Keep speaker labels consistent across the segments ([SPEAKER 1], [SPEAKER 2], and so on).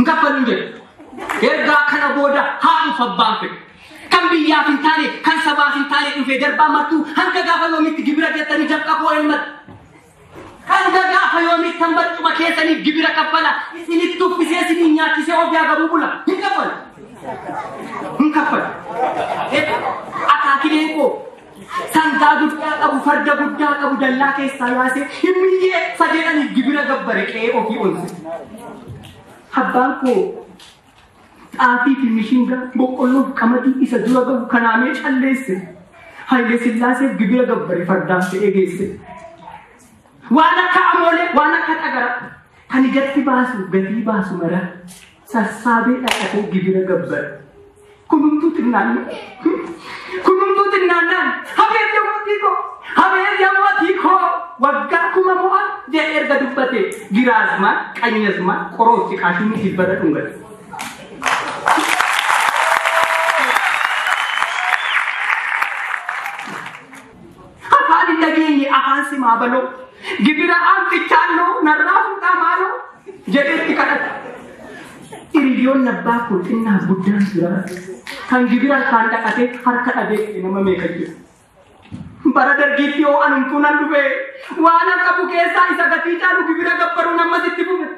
[SPEAKER 1] Ngapal nje. Erga kana boda haan fabbanke. Kan biya fintale kan sabah fintale ufe darba matu hanka gafa yomit gibira jetani jakka ko elmat. Hanga gafa yomit tambat cuma kesani gibira kapala ini tu pisesi ni nyati se obya gabula. Ngapal. Akakile ko Sangga gudda qabu farda gudda qabu dalla keessa yaase himmiye sadeedani gibira gabbare qe'ee ofii onse habbaan koo xaafii fi mishinga boqqolloof qamadii isa dura gabu kanaamee calleesse Hayilee Sillaaseef gibira gabbare fardaan fe'ee geesse waan akka amoolee waan akka dhagara kan ijatti baasu gatii baasu mara sassaabee dhaqatee gibira gabbare kunumtuu xinnaannaan habeen yammatii koo waggaa kuma mo'an jee erga dubbate giraasmaan qanyasmaan qorootti qaashimni dibbata dhungate. Afaan hin dhageenye afaan simaa baloo gibira aantichaalloo narraa fuudhaa maaloo jedheetti kadhata. Hiriyoon abbaa kun xinnaa guddaan jira. Kan gibira kan dhaqatee harka dhabee nama meeqa jira. Bara dargiitti yoo anumtuunan dhufee waan qabu keessaa isa gatii caalu gibira gabbaruu namas itti fufe.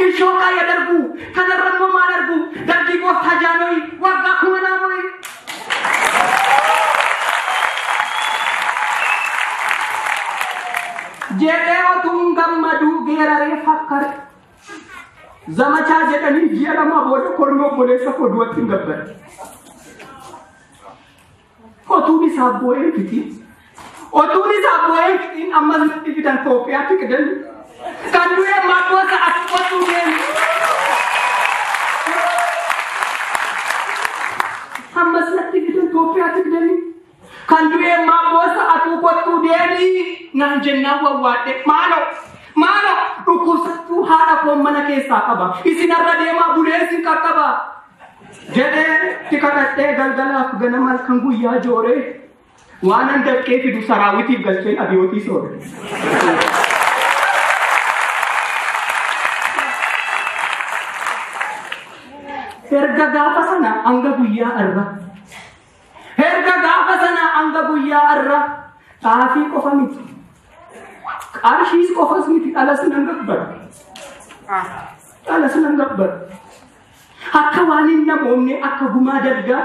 [SPEAKER 1] Ishoo kaayya darbu kanarra immoo maal argu dargii gooftaa jaanoyi waggaa kuma naamoyi. Jedhee otuun gammaduu geeraree fakkare. Zamachaa jedhanii ji'a lama booda kormi obboleessa koo du'atti hin gabbare. Otuun isaa bu'ee fiti. Otuun isaa bu'ee fitiin ammas nutti fidan Itoophiyaatti qidan. Kan du'e maddoosa as qotuu deemu. Ammas nutti fidan Itoophiyaatti qidan. Kan du'e maddoosa atuu qotuu deemi. Naan jennaan wawwaadhe maaloo dhukkubsattuu haadha koo mana keessaa qaba. Isinarra deemaa bulee isin qaqqaba. Jedhee tikadhadhee galgalaaf ganama halkan guyyaa jooree waan an dafqee fidu saraawitiif galcheen abiyootii soore. Erga gaafa sana hanga guyyaa arra xaafii qofa miti. Qarshiis qofas miti dhalas nan gabbar. Akka waan hin namoomne akka gumaa dalgaa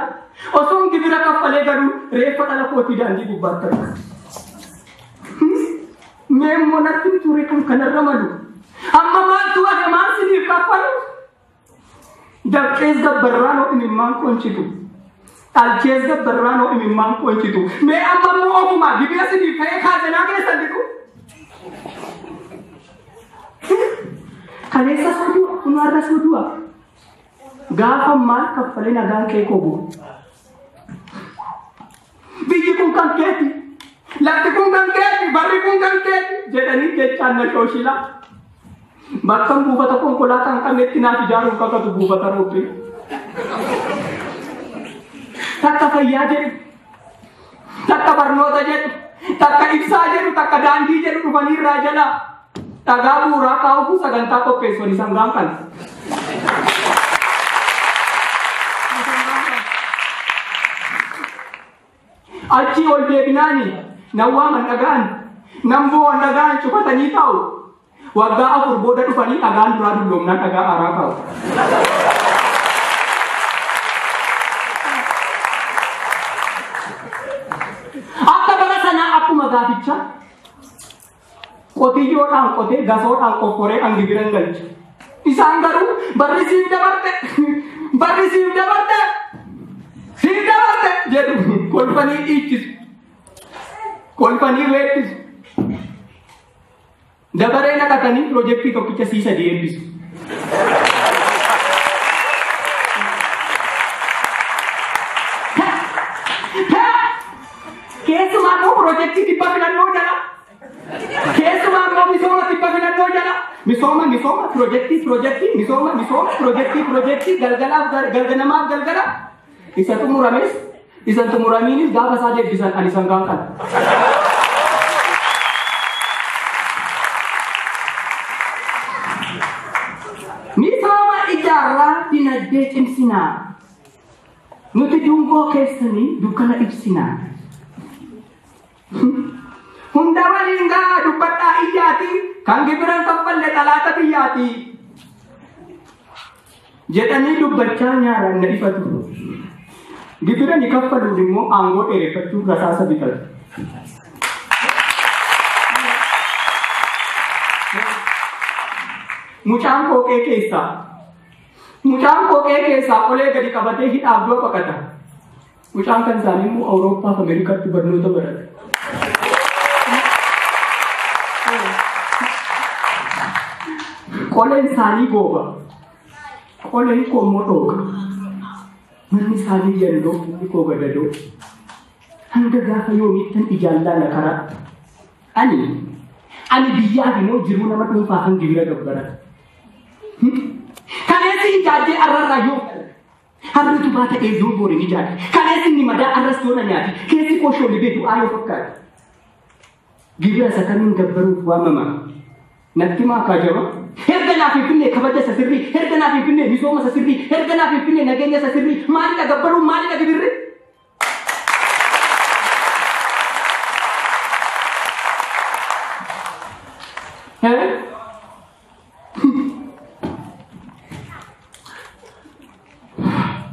[SPEAKER 1] osoon gibira kaffalee garuu reeffa dhala kootii daandii gubbaatti arga. Meemmoo natti ture kan kanarra malu. Amma maaltu hafe maal siniif kaffalu? Dabqees gabbarraanoo imimmaan qoncitu. Dhalchees gabbarraanoo imimmaan qoncitu. Mee amma immoo ofumaa gibira siniif ta'ee kaasenaa keessan dhiqu. Kaleessa sodu'a, kunaarra sodu'a. Gaafa maal kaffalee nagaan kee kobu. Biyyi kun kan keeti, lafti kun kan keeti, barri kun kan keeti jedhanii jechaan na shooshila. Bakka buufata konkolaataa hin qabnetti naaf ijaaruuf kakatu buufata roobbe. Takka fayyaa jedhu, takka barnoota jedhu, takka ibsaa jedhu, takka daandii jedhu dhufanii irraa jalaa. Dhagaa bu'uuraa kaa'uuf sagantaa qopheessuun isaan gaanfan. Achi ol deebinaani nawwaaman dhagaan namboo dhagaan cufatanii taa'u. Waggaa 4 booda dhufanii dhagaan duraa dulloomnaan dhagaa haaraa kaa'u. Akka bara sanaa akkuma gaaficha qotiyyoodhaan qotee gasoodhaan qofforee kan gibiran galche. Isaan garuu barri siif dabarte jedhu kolfanii dhiichisu. Kolfanii weeddisu. Dabaree naqatanii piroojeektii tokkicha siisa deebisu. Keessumaa immoo piroojeektii dhibba filannoo jala. Keessumaa immoo misooma dhibba filannoo jala. Misooma piroojeektii misooma piroojeektii galganamaaf galgala. Isa xumuramiinis gaafa isaa deebisan ani isaan gaafatan. Ni dinagdee cimsinaa. Nuti dungoo keessanii dukkana ibsinaa. Hunda waliin gaa dubbadhaa iyyaati kan gibiran kaffalle xalaata biyyaati. Jedhanii dubbachaa nyaaraan na ifatu. Gibiran ni kaffaluun immoo aangoo dheereffachuu rasaasa bitatu. Mucaan kookee keessaa qolee gadi qabatee hidhaaf dura baqata. Mucaan kan isaanii immoo Awurooppaa fi Ameerikaatti barnoota barata. Qoleen isaanii gooba. Qoleen koo immoo dhooqa. Manni isaanii yalloo inni koo gadadoo. Hanga gaafa yoomiittan ijaallaa na karaa. Ani biyyaaf immoo jiruu nama dhuunfaa kan gibira gabbarata. Kaneessi ijaajjee arrarraa yoo harritu baata eeyyoo booriin ijaajje. Kaneessi inni madaa arras toona nyaati. Keessi koo shoolli beeku aayoo fakkaata. Gibira isa kamiin gabbaruuf waamama. Natti maakaa jaba. Erga naaf Finfinnee kabaja isa sirrii. Erga naaf Finfinnee misooma isa sirrii. Erga naaf Finfinnee nageenya isa sirrii. Maalidha gabbaruun maalidha gibirri?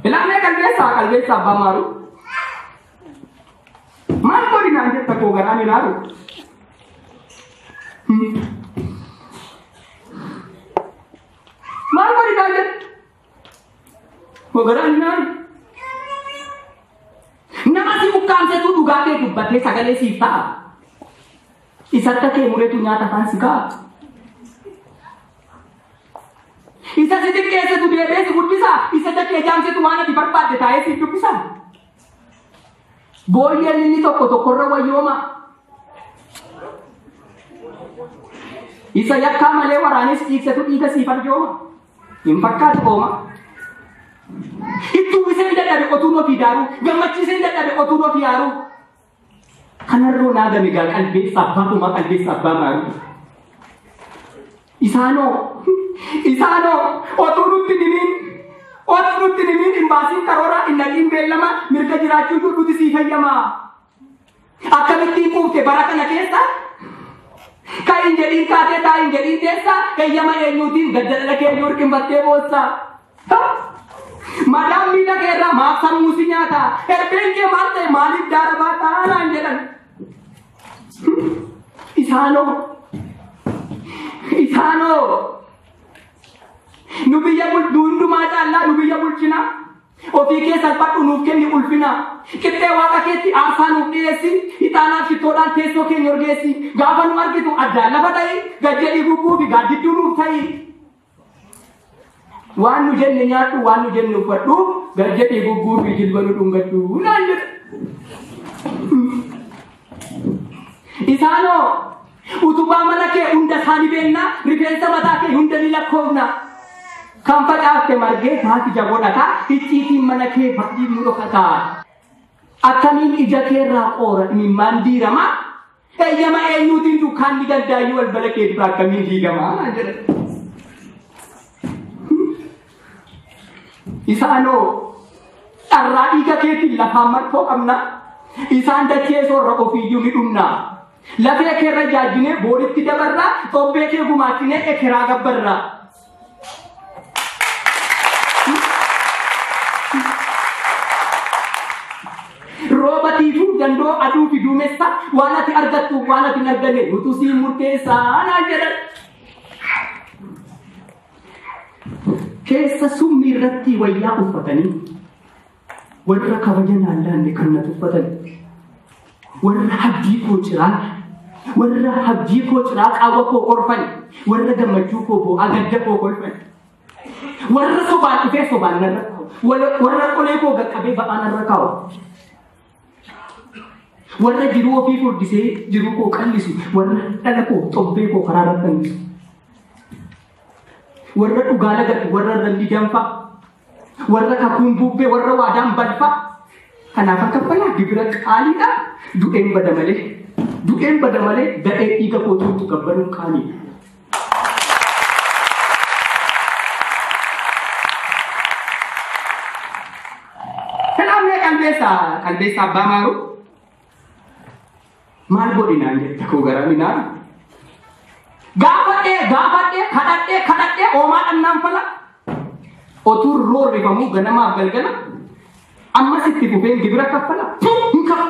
[SPEAKER 1] Ilaalee qalbeessa abbaa maaru. Maal godhi naan jetta koo garaan ilaalu. Maal godhi naan jetta koo garaan ilaalu. Nama si ukkaamsetu dhugaatee dubbatee sagalee siif ta'a. Isatti kee mureetu nyaata afaan si ka'a. Isa si xiqqeessetu deebee si guddisaa. Isa dakkee jaamsetu waan ati barbaadde taa'ee siif dubbisaa. Booyyeen inni tokkorra wayyooma. Isa yakkaa malee waraanis dhiigsetu dhiiga siif arjooma. Hin fakkaatu ooma. Ittuu isee dadhabe otuun ofii daaruu. Gammachiisee dadhabe otuun ofii yaaruu. Kanarroo naagame gaa qalbeessa abbaa maaru. Isaanoo otuu nutti nimiin imbaasiin karoora innaqiin beellama mirga jiraachuu nuti sii fayyamaa. Akkamittiin quufte bara kana keessa ka hin jedhiin kaatee taa hin jedhiin teessa eeyyama eenyuutiin gaddadhala keenya hirqinfattee boossaa. Madaan miidha keerraa maaf sammuu si nyaata. Erbeen kee maal ta'e maaliif daara baataa naan jedhan. Isaanoo nu biyya hundumaa caallaa nu biyya bulchina. Ofii kee salphadhu nuuf kenni ulfina. Qixxee waaqa keetti aarsaa nuuf dhiyeessi. Ixaanaaf shittoodhaan teessoo keenya urgeessi. Gaafa nu argitu addaan lafa dha'i. Gajjadhii gubbuu fi gaaddidduu nuuf ta'i. Waan nu jenne nyaadhu waan nu jenne uffadhu. Gajjadhii gubbuu fi jilba nu dhungachuu naan jedha. Isaanoo utubaa mana kee hunda isaanii beennaa. Rifeensa mataa kee hunda ni lakkoofna. Kan facaafte margee maati jaboodhataa. Icciitiin mana kee baay'ee nu dhokataa. Akkamiin ija keerraa qoora imimmaan diiramaa. Eeyyama eenyuutiin dukkaanni dandaayyuu balbala kee dura akkamiin diigamaa jedha. Isaanoo dharraa dhiiga keetiin lafaan marfoo qabna. Isaan dachee soorra ofiiyyuu ni dhumna. Lafee keerra jaajjinee booritti dabarraa. Xobbee kee gumaachinee ekeraa gabbarraa. Roobatiifuu dandoo aduu fi duumessa waan ati argattu waan ati hin arganne nutu sii murteessaa naan jedhan. Keessa summii irratti wayyaa uffatanii warra kabaja naallaanne kan na tuffatan warra habdii koo ciraa qaawwa koo qorfan warra gammachuu koo boo'aa gadda koo kolfan warra sobaan dhufee sobaan narra kaa'u warra qolee koo gaqqabee ba'aa narra kaa'u warra jiruu ofii furdisee jiruu koo qallisu warra dhala koo xobbee koo karaa irratti hangisu warra dhugaa lagatu warra ralli danfa warra kakuun bubbee warra waadaan balfa. Kanaaf akka falaa gibira qaaliidha. Du'een bada malee dadhee dhiiga kootuutu gabbaruun qaaliidha. qalbeessa abbaa maaru maal godhinaan jette koo garaminaan kadhadhee oomaa dhannaan fala otuu roorrifamuu ganamaaf galgala ammas itti fufeen gibira kaffala hin kafa.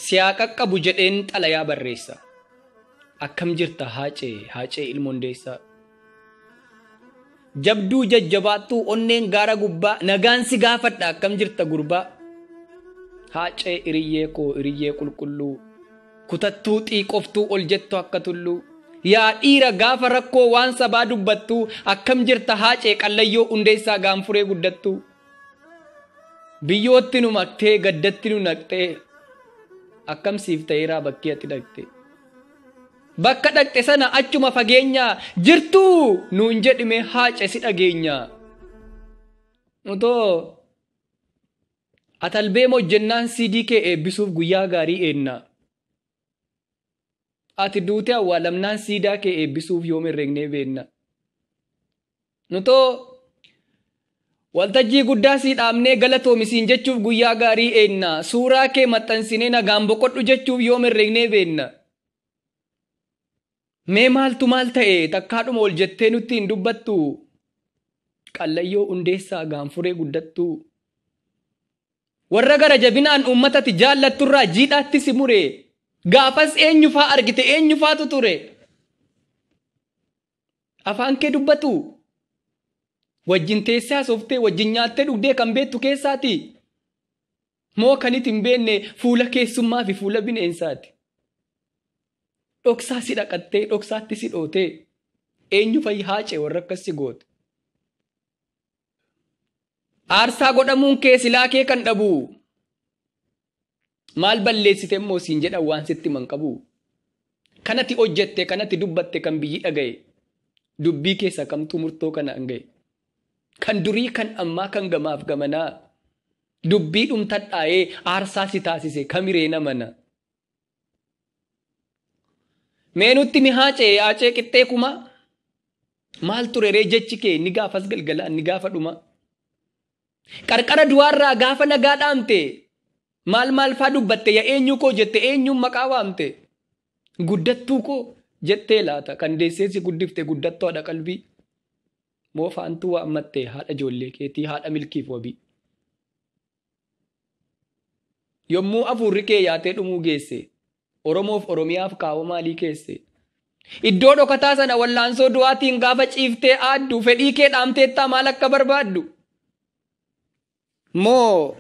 [SPEAKER 2] Siyaa qaqqabu jedheen xalayaa barreessa. Akkam jirta haacee ilmoon deessaa. Jabduu jajjabaattuu onneen gaara gubbaa nagaan si gaafadha akkam jirta gurbaa. Haacee iriyyee qulqulluu kutattuu xiiqoftuu ol jettu akka tulluu. Yaa dhiira gaafa rakkoo waan sabaa dubbattuu akkam jirta haacee qallayyoo hundeessaa gaanfuree guddattuu. Biyyootti nu maktee gaddatti nu naqxee. Akkam siif ta'eeraa bakkee ati dhaqxe. Bakka dhaqxe sana achuma fageenyaa jirtuu nuun jedhime haace si dhageenya. Utoo atalbee hojjennaan CD kee eebbisuuf guyyaa gaarii eenna. Ati duute awwaalamnaan siidaa kee eebbisuuf yoom herreegnee beenna. Nutoo waltajjii guddaa sii dhaabnee galatoomisiin jechuuf guyyaa gaarii eenna. Suuraa kee maxxansinee nagaan boqodhu jechuuf yoom herreegnee beenna. Mee maaltu maal ta'e takkaadhuma ol jettee nutti hin dubbattu. Qallayyoo hundeessaa gaanfuree guddattu. Warra gara jabinaan uummatatti jaallatturraa jiidhaatti si mure. Gaafas eenyufaa argite eenyufaatu ture. Afaan kee dubbatu. Wajjin teessee haasoftee wajjin nyaattee dhugdee kan beektu keessaati. Moo kan itti hin beekne fuula keessummaa fi fuula bineensaati. Dhoksaa si dhaqattee dhoksaatti si dhootee eenyu fayyi haacee warra akkas si goote. Aarsaa godhamuun kee silaa kee kan dhabu. Maal balleessite immoo siin jedhan waan sitti man qabu. Kanatti hojjette kanatti dubbatte kan biyyi dhagaye. Dubbii keessa kamtuu murtoo kana an gahe. Kan durii kan ammaa kan gamaaf gamanaa dubbii dhumtadhaa'ee aarsaa si taasise kamiree namana. Meenutti mi haacee qixxee kuma maal tureree jechi kee ni gaafas galgalaa ni gaafa dhuma. Qarqara duwaarraa gaafa nagaa dhaamte maal faa dubbatte yaa eenyu koo jette eenyuun maqaa waamte guddattuu koo jettee laata kan deesseesi guddifte guddattoo haadha qalbii. Moo faantuu waammattee haadha ijoollee keetii haadha milkiif wabii. Yommuu afurri kee yaatee dhumuu geesse Oromoof Oromiyaaf kaawwa maalii keesse. Iddoo dhokataa sana wallaansoo du'aatiin gaafa ciiftee aaddu fedhii kee dhaamteettaa maal akka barbaaddu. Moo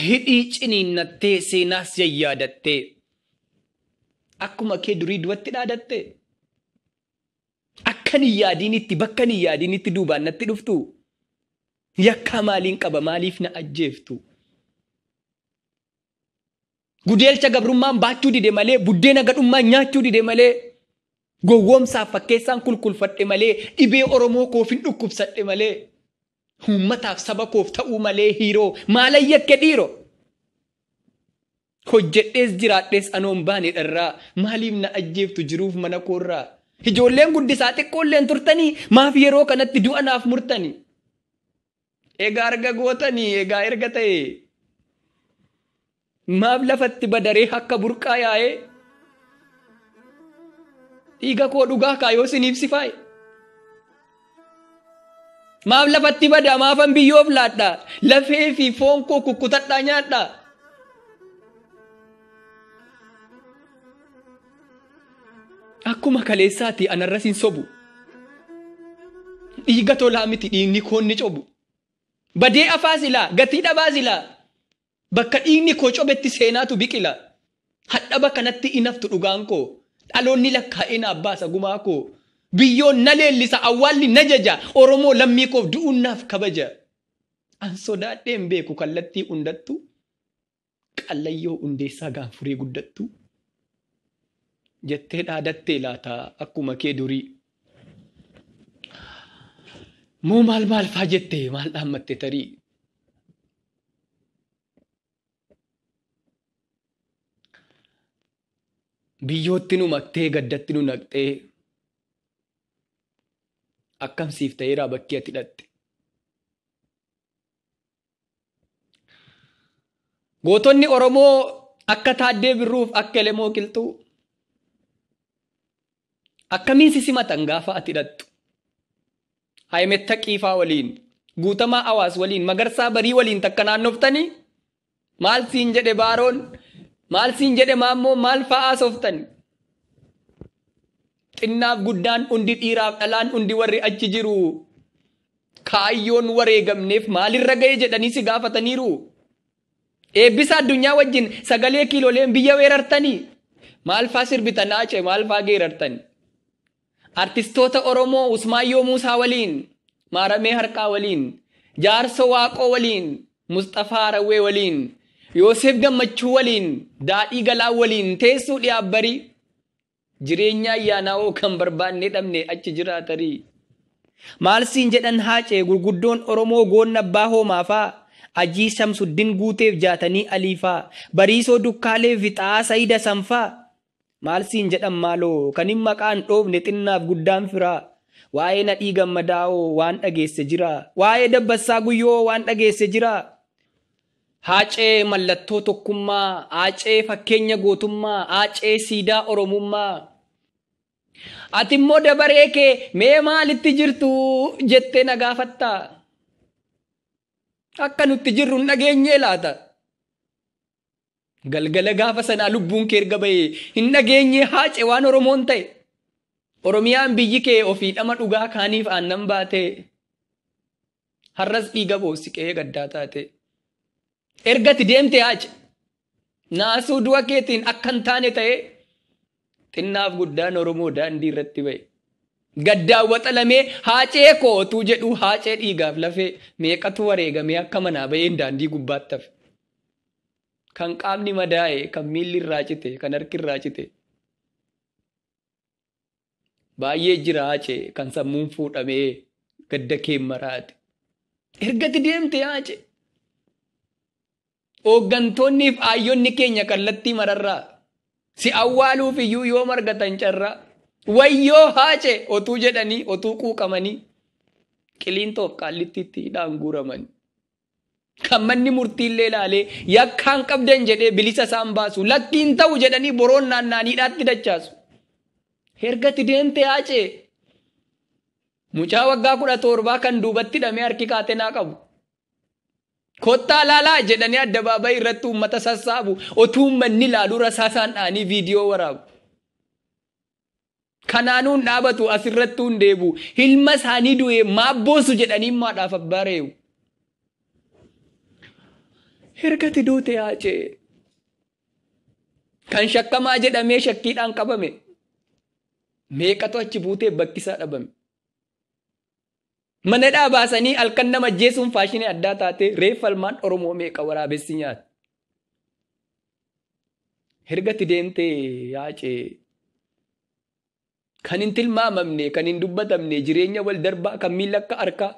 [SPEAKER 2] hidhii ciniinnattee seenaas yayyaadattee akkuma kee durii duwatti dhaadattee. Akkan hin yaadinitti bakkan hin yaadinitti duubaan natti dhuftu. Yakkaa maaliin qaba maaliif na ajjeeftu. Gudeelcha gabrummaan baachuu dide malee buddeena gadhummaan nyaachuu dide malee gowwoomsaaf fakkeessaan kulkulfadhe malee dhibee Oromoo koof hin dhukkubsadhe malee uummataaf saba koof ta'uu malee hiiroo maalan yakke dhiiroo. Hojjedhees jiraadhees anoon baane dharraa maaliif na ajjeeftu jiruuf mana koorraa. Ijoolleen guddisaa xiqqoolleen turtanii maaf yeroo kanatti du'a naaf murtanii. Egaa arga gootanii egaa erga ta'e maaf lafatti badaree akka burqaa yaa'ee dhiiga koo dhugaa kaayoo siniif sifaaye. Maaf lafatti badaa maafan biyyoof laadhaa lafee fi foon koo kukkutadhaa nyaadhaa. Akkuma kaleessaati anarras hin sobu. Dhiiga tolaa miti dhiigni koonni cobu. Badee afaa silaa gatii dhabaa silaa. Bakka dhiigni koo cobetti seenaatu biqila. Hadhaba kanatti inaftu dhugaan koo. Dhaloonni lakkaa'ee na abbaasa gumaa koo. Biyyoon na leellisa awwaalli na jaja. Oromoo lammii koof du'uun naaf kabaja. An sodaadheen beeku kallattii hundattu. Qallayyoo hundeessaa gaanfuree guddattu. Jettee dhaadattee laata akkuma kee durii. moo maal faa jettee maal dhaammatte tarii. Biyyootti nu maqtee gaddatti nu naqxee akkam siif ta'eeraa bakki ati hidhatte. Gootonni Oromoo akka Taaddee Birruuf akka Elemoo Qilxuu akkamiin si simatan gaafa ati hidhattu. Haayimetta Qiifaa waliin, Guutamaa Awaas waliin, Magarsaa Barii waliin takka naannoftanii maal siin jedhe Baaroon, maal siin jedhe Maammoo, maal fa'aa softani. Xinnaaf guddaan hundi dhiiraaf dhalaan hundi warri achi jiru kaayyoon wareegamneef maalirra ga'e jedhanii si gaafataniiru. Eebbisa addunyaa wajjin sagalee kiilooleen biyya weerartanii maal faa sirbitan Aace, maal faa geerartanii. Artistoota Oromoo Usmaayyoo Muusaa waliin, Maaramee Harqaa waliin, Jaarso Waaqoo waliin, Mustafaa Harawwee waliin, Yoosef Gammachuu waliin, Daadhii Galaa waliin teessuu dhiyaabbarii. Jireenya ayyaanaawoo kan barbaanne dhabne achi jiraatarii. Maal siin jedhan Haacee gurguddoon Oromoo goonna abbaa hoomaafaa, Ajii Shamsuddin Guuteef Jaatanii Aliifaa, Bariisoo Dukkaaleef Fixaa Sayida Sanfaa. Maal siin jedhan maaloo kan hin maqaan dhoofne xinnaaf guddaan firaa. Waa'ee Nadhii Gammadaa'oo waan dhageesse jira. Waa'ee Dabbassaa Guyyoo waan dhageesse jira. Haacee mallattoo tokkummaa, Haacee fakkeenya gootummaa, Haacee siidaa Oromummaa. Ati immoo dabaree kee mee maalitti jirtu jettee na gaafatta. Akka nutti jirru hin dhageenyee laata. Galgala gaafa sanaa lubbuun kee erga bahee hin dhageenye Haacee waan Oromoon ta'e. Oromiyaan biyyi kee ofii dhama dhugaa kaaniif aannan baate. Har'as dhiiga boossi qe'ee gaddaa taate. Ergati deemte Haacee naasuu du'a keetiin akka hin taane ta'e xinnaaf guddaan Oromoo daandii irratti ba'e. Gaddaawwaxa lamee Haacee kootuu jedhu Haacee dhiigaaf lafee meeqatu wareegamee akka manaa ba'een daandii gubbaatti hafe. Kan qaamni madaa'e, kan miilli irraa cite, kan harki irraa cite. Baay'ee jira Haacee kan sammuun fuudhamee gadda kee maraate. Ergati deemte Haacee. Hooggantoonni fi aayyonni keenya kallattii mararraa si awwaaluuf iyyuu yoo margatan carraa wayyoo Haacee otuu jedhanii otuu quuqamanii Qiliintoof Qaallittiitti hidhaan guuramanii. Kan manni murtiillee ilaalee yakkaan qabdan jedhee bilisa isaan baasu lakkiin ta'u jedhanii boroon naannaaniidhaatti dachaasu. Ergati deemte Haacee mucaa waggaa 17 kan duubatti hidhamee harki kaatenaa qabu. Kottaa laalaa jedhanii addabaabayii irratti uummata sassaabu otuu uummanni ilaaluu rasaasaan dhaanii viidiyoo waraabu. Kanaanuun dhaabatu asirratti hin deebu. Ilma isaanii du'ee maabboosu jedhanii maadhaaf abbaa reewu. Ergati duute Haacee kan shakkamaa jedhamee shakkiidhaan qabame meeqatu achi buutee bakkisaa dhabame. Mana dhaabaasanii halkan nama ajjeesuun faashinii addaa taate reeffa ilmaan Oromoo meeqa waraabessi nyaata. Ergati deemte Haacee kan hin tilmaamamne, kan hin dubbatamne, jireenya wal darbaa kan miila akka harkaa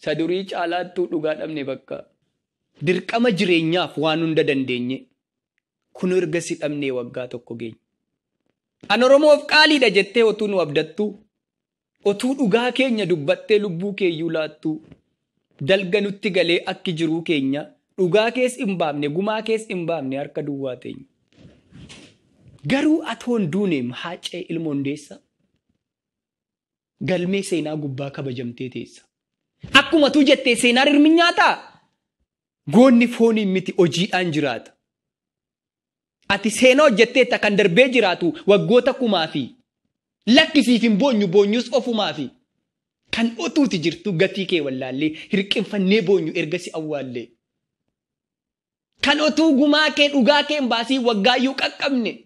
[SPEAKER 2] sadurii caalaattuu dhugaa dhabne bakka. Dirqama jireenyaaf waan hunda dandeenye kun erga si dhabnee waggaa tokko geenye. An Oromoof qaaliidha jettee otuu nu abdattu, otuu dhugaa keenya dubbattee lubbuu keeyyuu laattu, dalga nutti galee akki jiruu keenya dhugaa kees hin baafne, gumaa kees hin baafne harka duwwaa teenya. Garuu atoon duuneem Haacee ilma Hundeessaa galmee seenaa gubbaa kabajamtee teessa. Akkuma tuu jettee seenaa hirmi nyaataa goonni fooniin miti hojiidhaan jiraata. Ati seenaa hojjetteetta kan darbee jiraatu waggoota kumaa fi lakkisiif hin boonyu boonyus ofumaa fi kan otuuti jirtu gatii kee wallaallee hirqinfannee boonyu ergasi awwaallee. Kan otuu gumaa kee dhugaa kee hin baasii waggaayyuu qaqqabne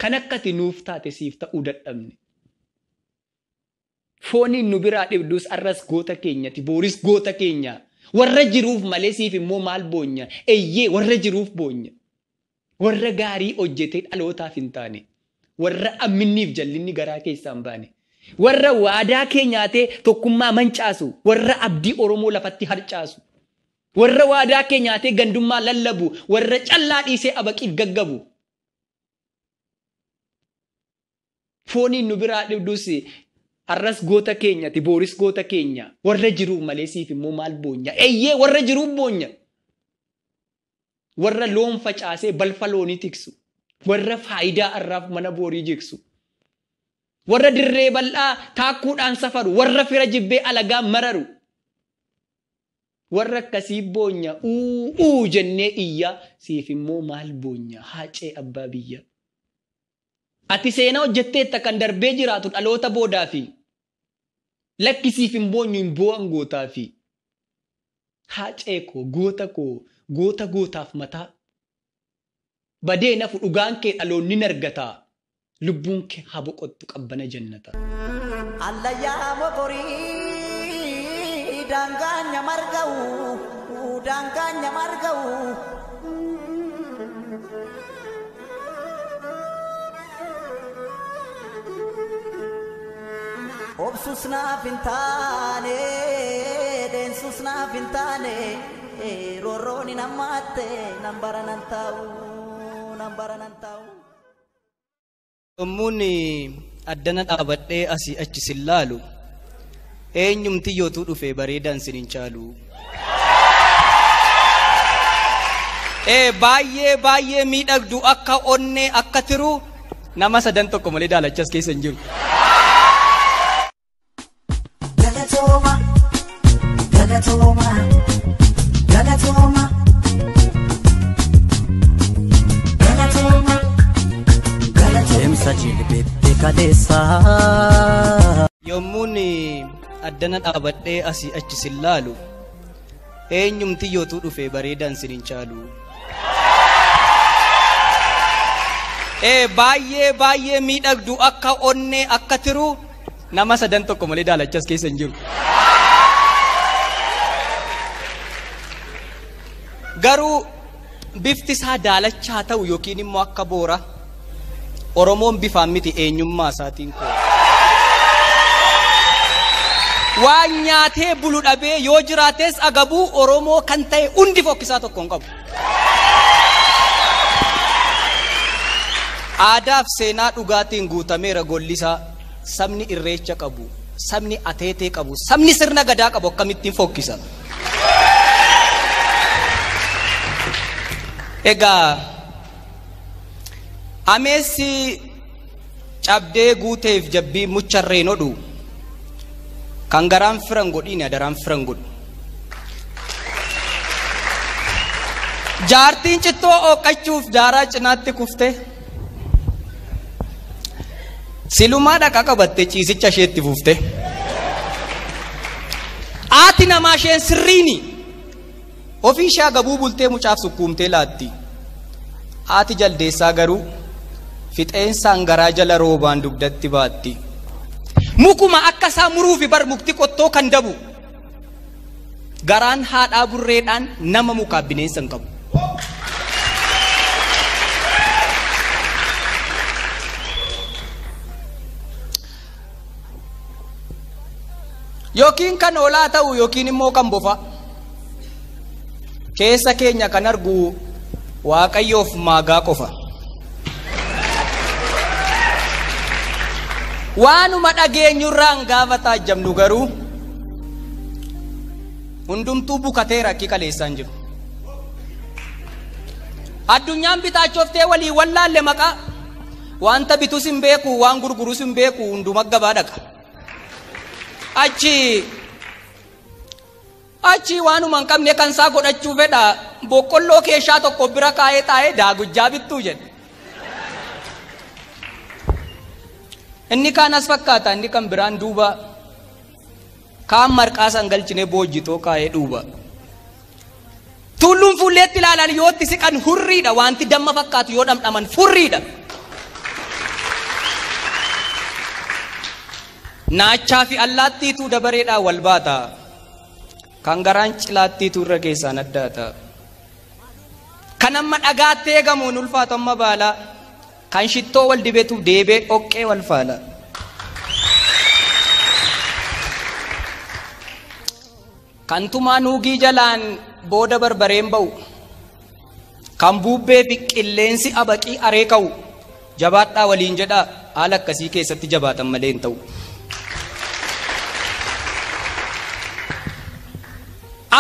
[SPEAKER 2] kan akkati nuuf taate siif ta'uu dadhabne. Fooniin nu biraa dhibdus arras goota keenyati, booris goota keenya. Warra jiruuf malee siif immoo maal boonya? Eeyyee warra jiruuf boonya. Warra gaarii hojjetee dhalootaaf hin taane. Warra amminniif jallinni garaa keessaa hin baane. warra waadaa kee nyaatee tokkummaa mancaasu, warra abdii Oromoo lafatti harcaasu, warra waadaa kee nyaatee gandummaa lallabu, warra callaa dhiisee abaqiif gaggabu. Fooniin nu biraa dhibdus arras goota keenyati, booris goota keenya. Warra jiruuf malee siif immoo maal boonya? Eeyyee warra jiruuf boonya. Warra loon facaasee balfa loonii tiksu, warra faayidaa arraaf mana boorii jigsu, warra dirree bal'aa taakkuudhaan safaru, warra fira jibbee alagaa mararu, warra akkasii boonya uu jennee iyyaa siif immoo maal boonya? Haacee abbaa biyya. Ati seenaa hojjetteetta kan darbee jiraatu dhaloota boodaa fi lakkisiif hin boonyu hin boo'an gootaa fi haacee koo goota gootaaf mataa badee nafu dhugaan kee dhaloonni nargataa lubbuun kee haa boqottu qabbana jannata.
[SPEAKER 3] Allayyaa mokorii daangaanya marga'u obsus naaf hin taane deensus naaf hin taane roorroon hin hammaatte nan baranan taa'u.
[SPEAKER 4] Yommuun addana dhaabadhee asii achi sin laalu eenyumti yootuu dhufe bareedaan sin hin caalu. Baay'ee miidhagdu akka onnee akka tiru nama sadan tokko malee daalachas keessa hin jiru. Yommuun addana dhaabadhee asii achi sin laalu eenyumti yootuu dhufe bareedaan sin hin caalu. Baay'ee miidhagdu akka onnee akka tiru nama sadan tokko malee daalachas keessa hin jiru. Garuu bifti isaa daalachaa ta'u yookiin immoo akka boora Oromoon bifaan miti eenyummaa isaatiin koo. Waan nyaatee bulu dhabee yoo jiraates agabuu Oromoo kan ta'e hundi fokkisaa tokko hin qabu. Aadaaf seenaa dhugaatiin guutameera gollisaa. Sabni irreecha qabu, sabni ateetee qabu, sabni sirna gadaa qabu akkamittiin fokkisa? Egaa ameessi cabdee guuteef jabbii mucharreen odhu kan garaan firan godhiin adaraan firan godhu. Jaartiin cittoo ooqachuuf daaraa cinaatti kufte silumaa dhaqa qabatte ciisicha isheetti fuufte. Haati namaa isheen sirriini ofii ishee agabuu bultee mucaaf sukkuumtee laatti. Haati jaldeessaa garuu fixeensaan garaa jala roobaan dugdatti baatti. Mukuma akka isaa muruufi bar mukti qottoo kan dabu garaan haadhaa burreedhaan nama mukaaf bineensa hin qabu. Yookiin kan oolaa ta'u yookiin immoo kan bofa keessa keenya kan argu Waaqayyoof maagaa qofa. Waanuma dhageenyurraan gaafa taajjabnu garuu hundumtuu bukateera akki kaleessaan jiru. Addunyaan bitaachoftee walii wallaalle maqaa wanta bitus hin beeku waan gurgurus hin beeku hunduma gabaa dhaqa. Achi waanuma hin qabne kan isaa godhachuu fedha boqqolloo keeshaa tokko bira kaa'ee taa'ee daagujjaa bittuu jedhe. Inni kaan as fakkaata inni kan biraan duuba kaan marqaa sangalchine boojjitoo kaa'ee duuba. Tulluun fuulleetti ilaalan yoo itti siqan hurriidha wanti damma fakkaatu yoo dhamdhaman furriidha. Naachaa fi allaattiitu dabareedhaan wal baata. Kan garaan cilaattiitu irra keessaan addaata. Kan amma dhagaattee gamuun ulfaatu amma baala. Kan shittoo wal dibetu deebee dhoqqee wal faala. kan tumaa nuugii jalaan booda barbareen ba'u, kan bubbee fi qilleensi abaqii aree ka'u, jabaadhaa waliin jedhaa haala akkasii keessatti jabaatan malee hin ta'u.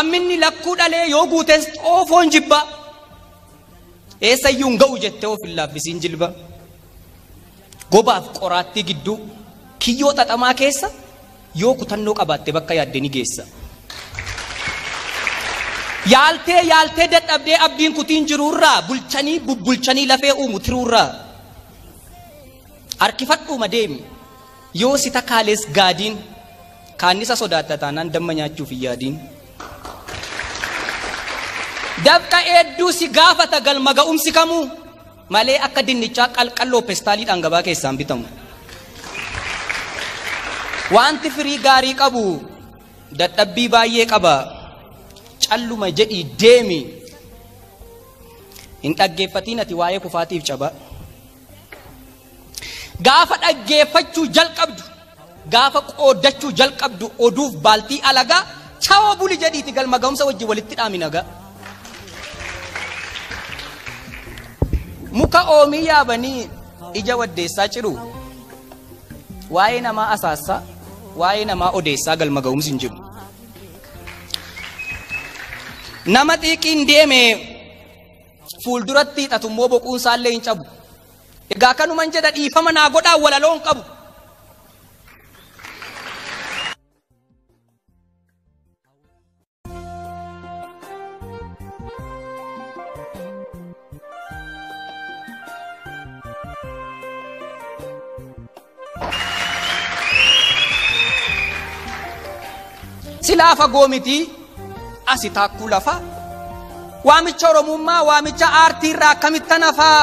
[SPEAKER 4] Amminni lakkuu dhalee yoo guutes xoofoon jibba, eessayyuu hin ga'u jettee of hin laaffisiin jilba. Gobaaf qoraattii gidduu kiyyoo xaxamaa keessa yoo kutannoo qabaatte bakka yaadde ni geessa. Yaaltee dadhabdee abdiin kutiin jiruurraa bulchanii bubbulchanii lafee uumu tiruurraa. Harkifadhuuma deemi yoo si takaalees gaadiin, kaannisa sodaatta taanaan damma nyaachuuf hin yaadiin. Dabqa hedduu si gaafata galma ga'umsi kamuu malee akka dinnichaa qalqalloo pestaaliidhaan gabaa keessaan bitamu. Wanti firii gaarii qabu dadhabbii baay'ee qaba. Calluma jedhii deemi. Hin dhaggeeffatiin ati waa'ee kufaatiif caba. Gaafa dhaggeeffachuu jalqabdu, gaafa qooddachuu jalqabdu oduuf baaltii alagaa chawoo buli jedhiiti galma ga'umsa wajji walitti dhaami nagaa. Muka oomii yaabanii ija waddeessaa ciru, waa'ee namaa asaassaa, waa'ee namaa odeessaa galma ga'umsi hin jiru. Nama xiiqiin deeme fuulduratti hidhatummoo boquun isaallee hin cabu. Egaa kanuman jedha dhiifama naa godhaa walaloon qabu. Silaa fagoo miti asi taakkuu lafa. Waamicha Oromummaa waamicha aartiirraa akkamitti nafaa.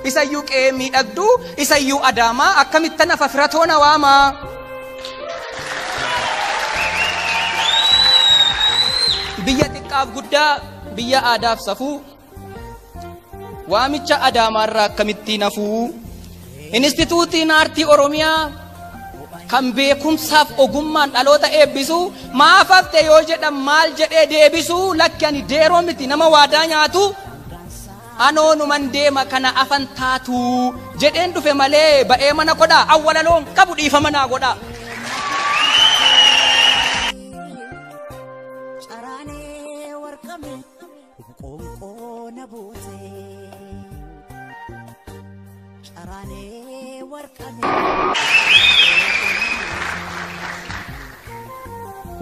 [SPEAKER 4] Isayyuu qe'ee miidhagduu, isayyuu adaamaa akkamitti nafa firatoona waamaa. Biyya xiqqaaf guddaa, biyya aadaaf safuu, waamicha adaamaarraa akkamitti nafuu. Inistituutiin aartii Oromiyaa kan beekumsaaf ogummaan dhaloota eebbisu maaf hafte yoo jedhan maal jedhee deebisu. Lakki ani deeroo miti nama waadaa nyaatu, anoonuman deema kana afan taatu jedheen dhufe malee ba'ee mana godhaa awwalaloon qabu dhiifama naa godhaa.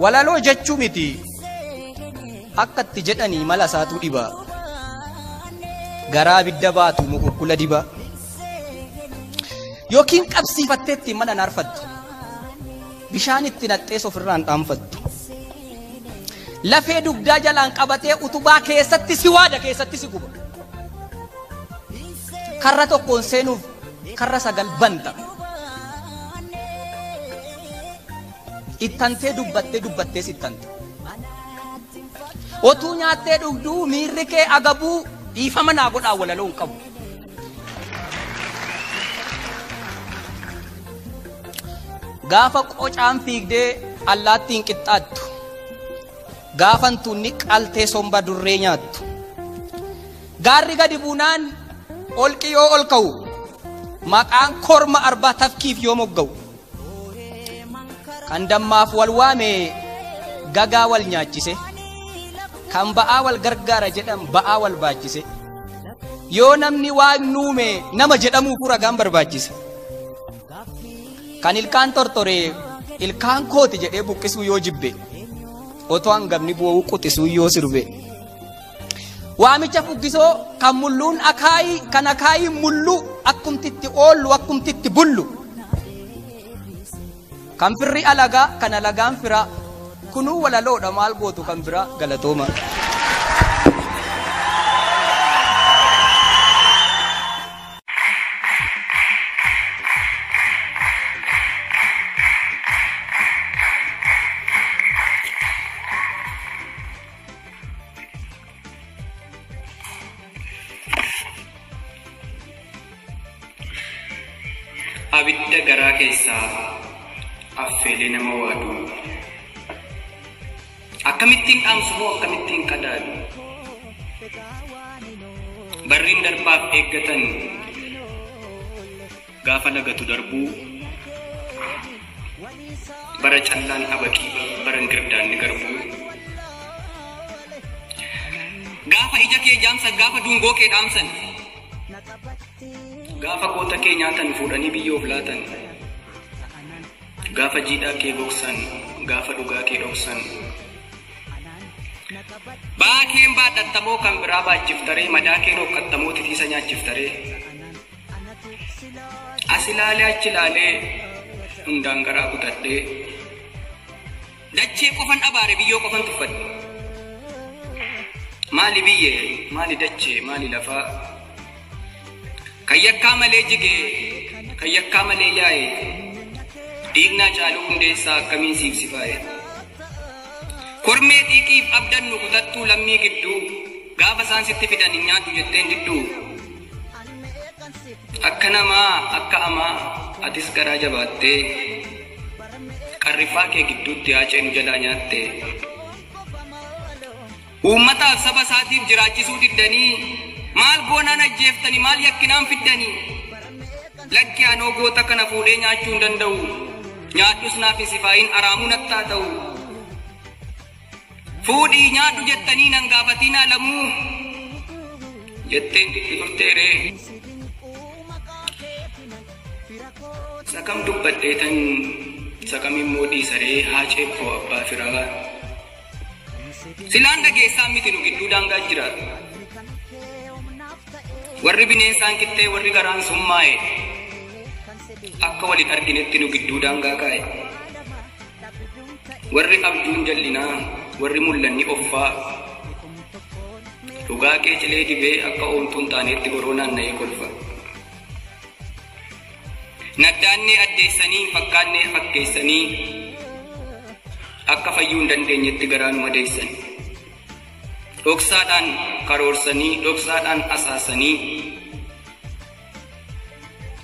[SPEAKER 4] Walaloo jechuu miti akkatti jedhanii mala isaatu dhiba. Garaa bidda baatu mukukkula diba. Yookiin qabsiifatteetti mana naarfattu, bishaan itti naqxee ofirraan dhaanfattu, lafee dugdaa jalaan qabatee utubaa keessatti si waada keessatti si guba. Karra tokkoon seenuuf karra sagal banta. Ittantee dubbattee sittante. Otuu nyaattee dhugduu miirri kee agabuu dhiifama naa godhaa walaloon qabu. Gaafa qocaan fiigdee allaattiin qixxaattu, gaafa tunni qaltee somba durree nyaattu, gaarri gadi buunaan olqi yoo ol ka'u, maqaan korma arbaa tafkiif yoo mogga'u, kan dammaaf wal waame gagaa wal nyaachise, kan ba'aa wal gargaara jedhan ba'aa wal baachise, yoo namni waan nuume nama jedhamuuf ragaan barbaachise, kan ilkaan tortoree ilkaan kooti jedhee buqqisuu yoo jibbe, otoo hangafni bu'uu quxisuu yoo sirbe, waamicha fuggisoo kan mulluun akaayii kan akaayii mulluu akkumtitti oollu akkumtitti bullu, kan firri alagaa kan alagaan firaa, kunuu walaloodha maal gootu kan biraa galatooma.
[SPEAKER 2] Abidda garaa keessaa affeelee nama waadu, Akkamittiin dhaamsu moo akkamittiin qadaalu? Barriin darbaaf eeggatan gaafa lagatu darbuu, bara callaan abaqii bara ngirdaanni garbuu, gaafa ija kee jaamsan gaafa dungoo kee dhaamsan, gaafa koota kee nyaatan fuudhanii biyyoof laatan, gaafa jiidhaa kee gogsan gaafa dhugaa kee dhoksan, baakeen baadhattamoo kan biraa baachiftaree, madaa kee roqqattamoo titiisa nyaachiftaree, as ilaalee achi ilaalee hundaan garaa kutadhee, dachee qofan abaare biyyoo qofan tuffadhe. Maali biyyee, maali dachee, maali lafaa, kan yakkaa malee jigee, kan yakkaa malee yaa'e, dhiignaa caaluu hundeessaa akkamiin siifsifaa'e. Kormee xiiqiif abdannu kutattuu lammii gidduu, gaafa isaan sitti fidan hin nyaadhu jetteen didduu. Akka namaa akka amaa atis garaa jabaattee, qarrifaa kee gidduutti haaceenu jalaa nyaattee. Uummataaf saba isaatiif jiraachisuu diddanii, maal goonaan ajjeeftanii, maal yakkinaan fiddanii. Lakki anoo goota kana fuudhee nyaachuu hin danda'u, nyaadhus naaf hin sifaayin araamuu nattaa ta'u. Fuudhii nyaadhu jettanii nan gaafatiin alamuu, jetteen diddiifteeree. Sakam dubbadheetan sakam immoo dhiisaree haacee koo abbaa firaa. Silaan dhageessaa miti nu gidduu daangaa jira. Warri bineensaan qixxee warri garaan summaa'e, akka walin arginetti nu gidduu daangaa kaa'e. Warri abjuun jallinaa, warri mul'anni offaa, dhugaa kee cilee dibee akka oomtuun taaneetti goroo naanna'ee kolfa. Naddaannee addeessanii fakkaannee fakkeessanii, akka fayyuu hin dandeenyetti garaa nu madeessan. Dhoksaadhaan karoorsanii, dhoksaadhaan asaasanii,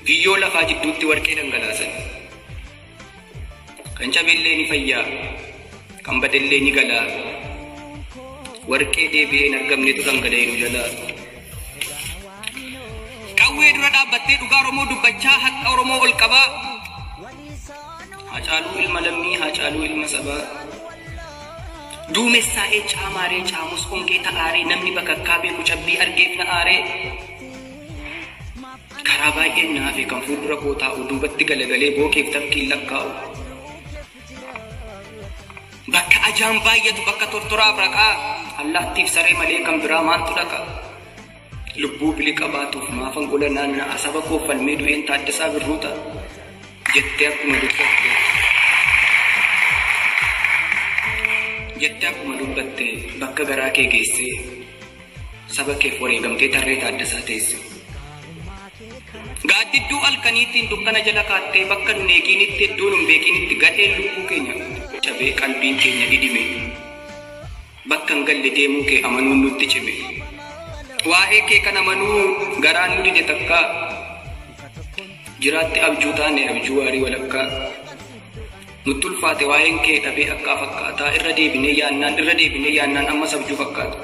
[SPEAKER 2] biyyoo lafaa jidduutti warqee dhangalaasan. Kan cabeellee ni fayyaa, kan badellee ni galaa, warqee deebi'ee hin argamnetu dhangala'eeru jalaa. Qawwee dura dhaabbattee dhugaa Oromoo dubbachaa haqa Oromoo ol qabaa. Haacaaluu ilma lammii, Haacaaluu ilma sabaa. Duumessaa'ee caamaaree caamus hongee ta'aaree, namni bakakkaa beeku cabbii argeef na aaree. Karaa baay'een naafe kan fuuldura koo taa'u, duubatti galagalee bookeef tafkiin lakkaa'u. Bakka ajaan baay'atu bakka tortoraaf raqaa, allaattiif saree malee kan biraa maaltu dhaqa. Lubbuu bili qabaatuuf maafan gola naanna'a, saba koo falmee du'een Taaddasaa Birruuta jettee akkuma dubbatte. Jettee akkuma dubbatte bakka garaa kee geessee, saba keef wareegamtee tarree Taaddasaa teesse. Gaaddidduu halkaniittiin dukkana jala kaattee, bakka nun eegiinitti iddoo nun beekinitti gadheen lubbuu keenya cabee qalbiin keenya dhidhime. Bakka hin galle deemuu kee amanuun nutti cime. Waa'ee kee kan amanuu garaan nu dide takka, jiraatti abjuu taane abjuu waarii walakkaa. Nutti ulfaate waa'een kee dhabee akka fakkaataa, irra deebinee yaannaan ammas abjuu fakkaata.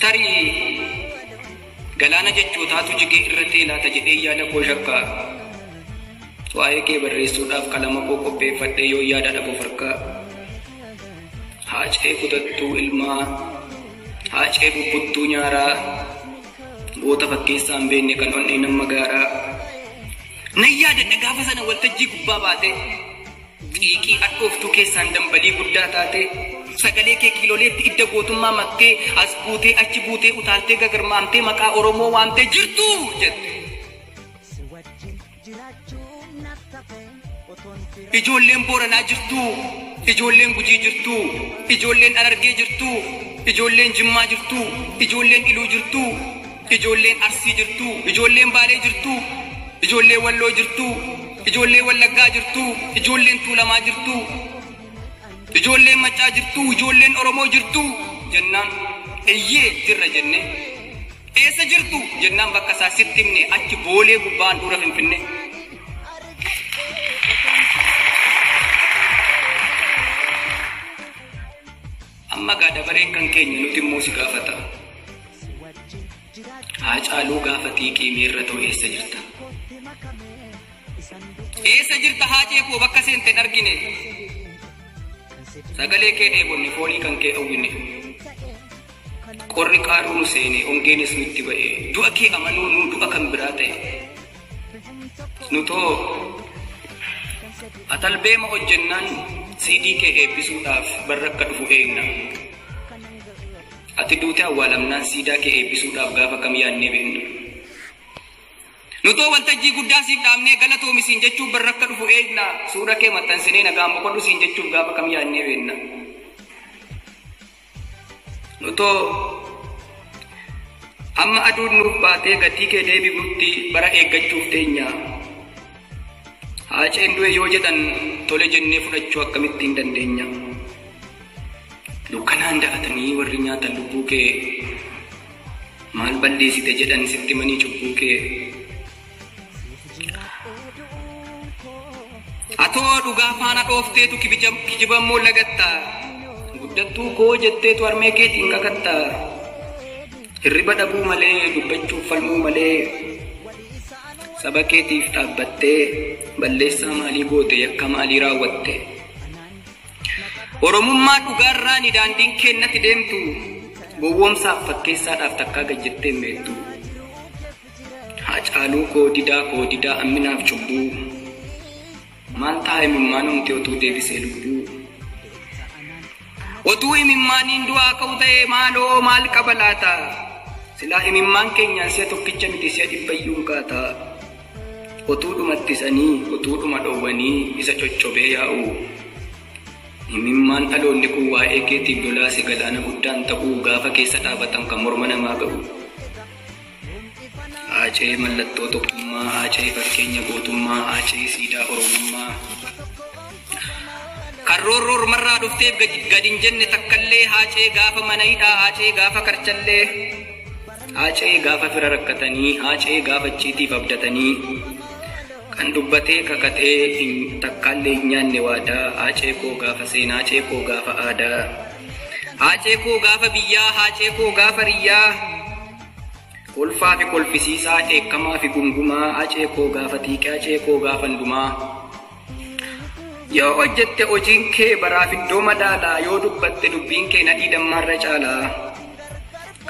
[SPEAKER 2] Tarii galaana jechootaatu jigee irra teelaata jedhee yaada koo shakkaa. Waa'ee kee barreessuudhaaf qalama koo qopheeffadhee yoo yaada dhabu farkaa. Haacee kutattuu ilmaa, haacee bubbuttuu nyaaraa, goota fakkeessaa hin beekne kan onnee nama gaaraa. Nan yaadadha gaafa sana waltajjii gubbaa baate, xiiqii hadhooftuu keessaan dambalii guddaa taate, sagalee kee kiiloleetti idda gootummaa maktee, as buutee achi buutee utaaltee gagarmaamtee maqaa Oromoo waamtee jirtu jette. Ijoolleen Booranaa jirtu, ijoolleen Gujii jirtu, ijoolleen Harargee jirtu, ijoolleen Jimmaa jirtu, ijoolleen Iluu jirtu, ijoolleen Arsii jirtu, ijoolleen Baalee jirtu, ijoolleen Walloo jirtu, ijoolleen Wallaggaa jirtu, ijoolleen Tuulamaa jirtu, ijoolleen Maccaa jirtu, ijoolleen Oromoo jirtu jennaan eeyyee jirra jenne. Eessa jirtu jennaan bakka isaa sitti himne, achi Boolee gubbaan dura Finfinnee. amma gaa dabareen kan keenya nuti immoo si gaafata. Haacaaluu gaafa xiiqii miirra ta'u eessa jirta? Eessa jirta haacee koo bakka seente hin argine? Sagalee kee dheebonne foolii kan kee hawwine. Qorri qaaruu nu seene ongeenis nutti ba'e. Du'a kee amanuu nu du'a kan biraa ta'e. Nutoo atalbeema hojjennaan siidii kee eebbisuudhaaf barra akka dhufu eegna. Ati duute awwaalamnaan siidaa kee eebbisuudhaaf gaafa kam yaadnee beekna. Nutoo waltajjii guddaa siif dhaabnee galatoomi siin jechuuf barra akka dhufu eegna. Suura kee maxxansinee nagaan boqodhu siin jechuuf gaafa kam yaadnee beekna. Nutoo amma aduun nuuf baatee gatii kee deebifnutti bara eeggachuuf teenya. Haaceen du'e yoo jedhan tole jennee fudhachuu akkamitti hin dandeenya. Dukkanaan da'atanii warri nyaatan lubbuu kee maal balleessite jedhan sitti manii cubbuu kee. Atoo dhugaa faana dhoofteetu kijibammoo lagatta. Guddattuu koo jetteetu harmee keetiin kakatta. Hirriba dhabuu malee dubbachuuf falmuu malee. Saba keetiif dhaabbattee balleessaa maalii goote yakka maalii raawwatte. Oromummaa dhugaarraa ni daandiin kennatti deemtu. Gowwoomsaaf fakkeessaadhaaf takkaa gajjettee meettu. Haacaaluu koo didaa amminaaf cubbuu. Maal taa'e imimmaan humti otuu deebisee lubbuu. Otuu imimmaaniin du'aa ka'u ta'e maaloo maal qaba laata? Silaa imimmaan keenyaan si'a tokkicha miti si'a dhibbayyuun kaata. Otuu dhumattisanii otuu dhuma dhoowwanii isa coccobee yaa'u. Imimmaan dhaloonni kun waa'ee keetiif lolaase galaana guddaan ta'uu gaafa keessa dhaabatan kan morma namaa ga'u. Haacee mallattoo tokkummaa, haacee fakkeenya gootummaa, haacee siidaa oromummaa. Kan roorroo ormarraa dhufteef gad hin jenne takkallee haacee gaafa mana hidhaa, haacee gaafa karchallee. Haacee gaafa fira rakkatanii, haacee gaafa ciitiif abdatanii. Kan dubbatee kakatee takkaallee hin nyaanne waadaa. Haacee koo gaafa seenaa, haacee koo gaafa aadaa. Haacee koo gaafa biyyaa, haacee koo gaafa riyyaa. Kolfaa fi kolfisiisaa, dheekkamaa fi gungumaa. Haacee koo gaafa xiiqee, haacee koo gaafa hundumaa. Yoo hojjette hojiin kee baraaf iddoo madaalaa. Yoo dubbatte dubbiin kee nadhii dammaarra caalaa.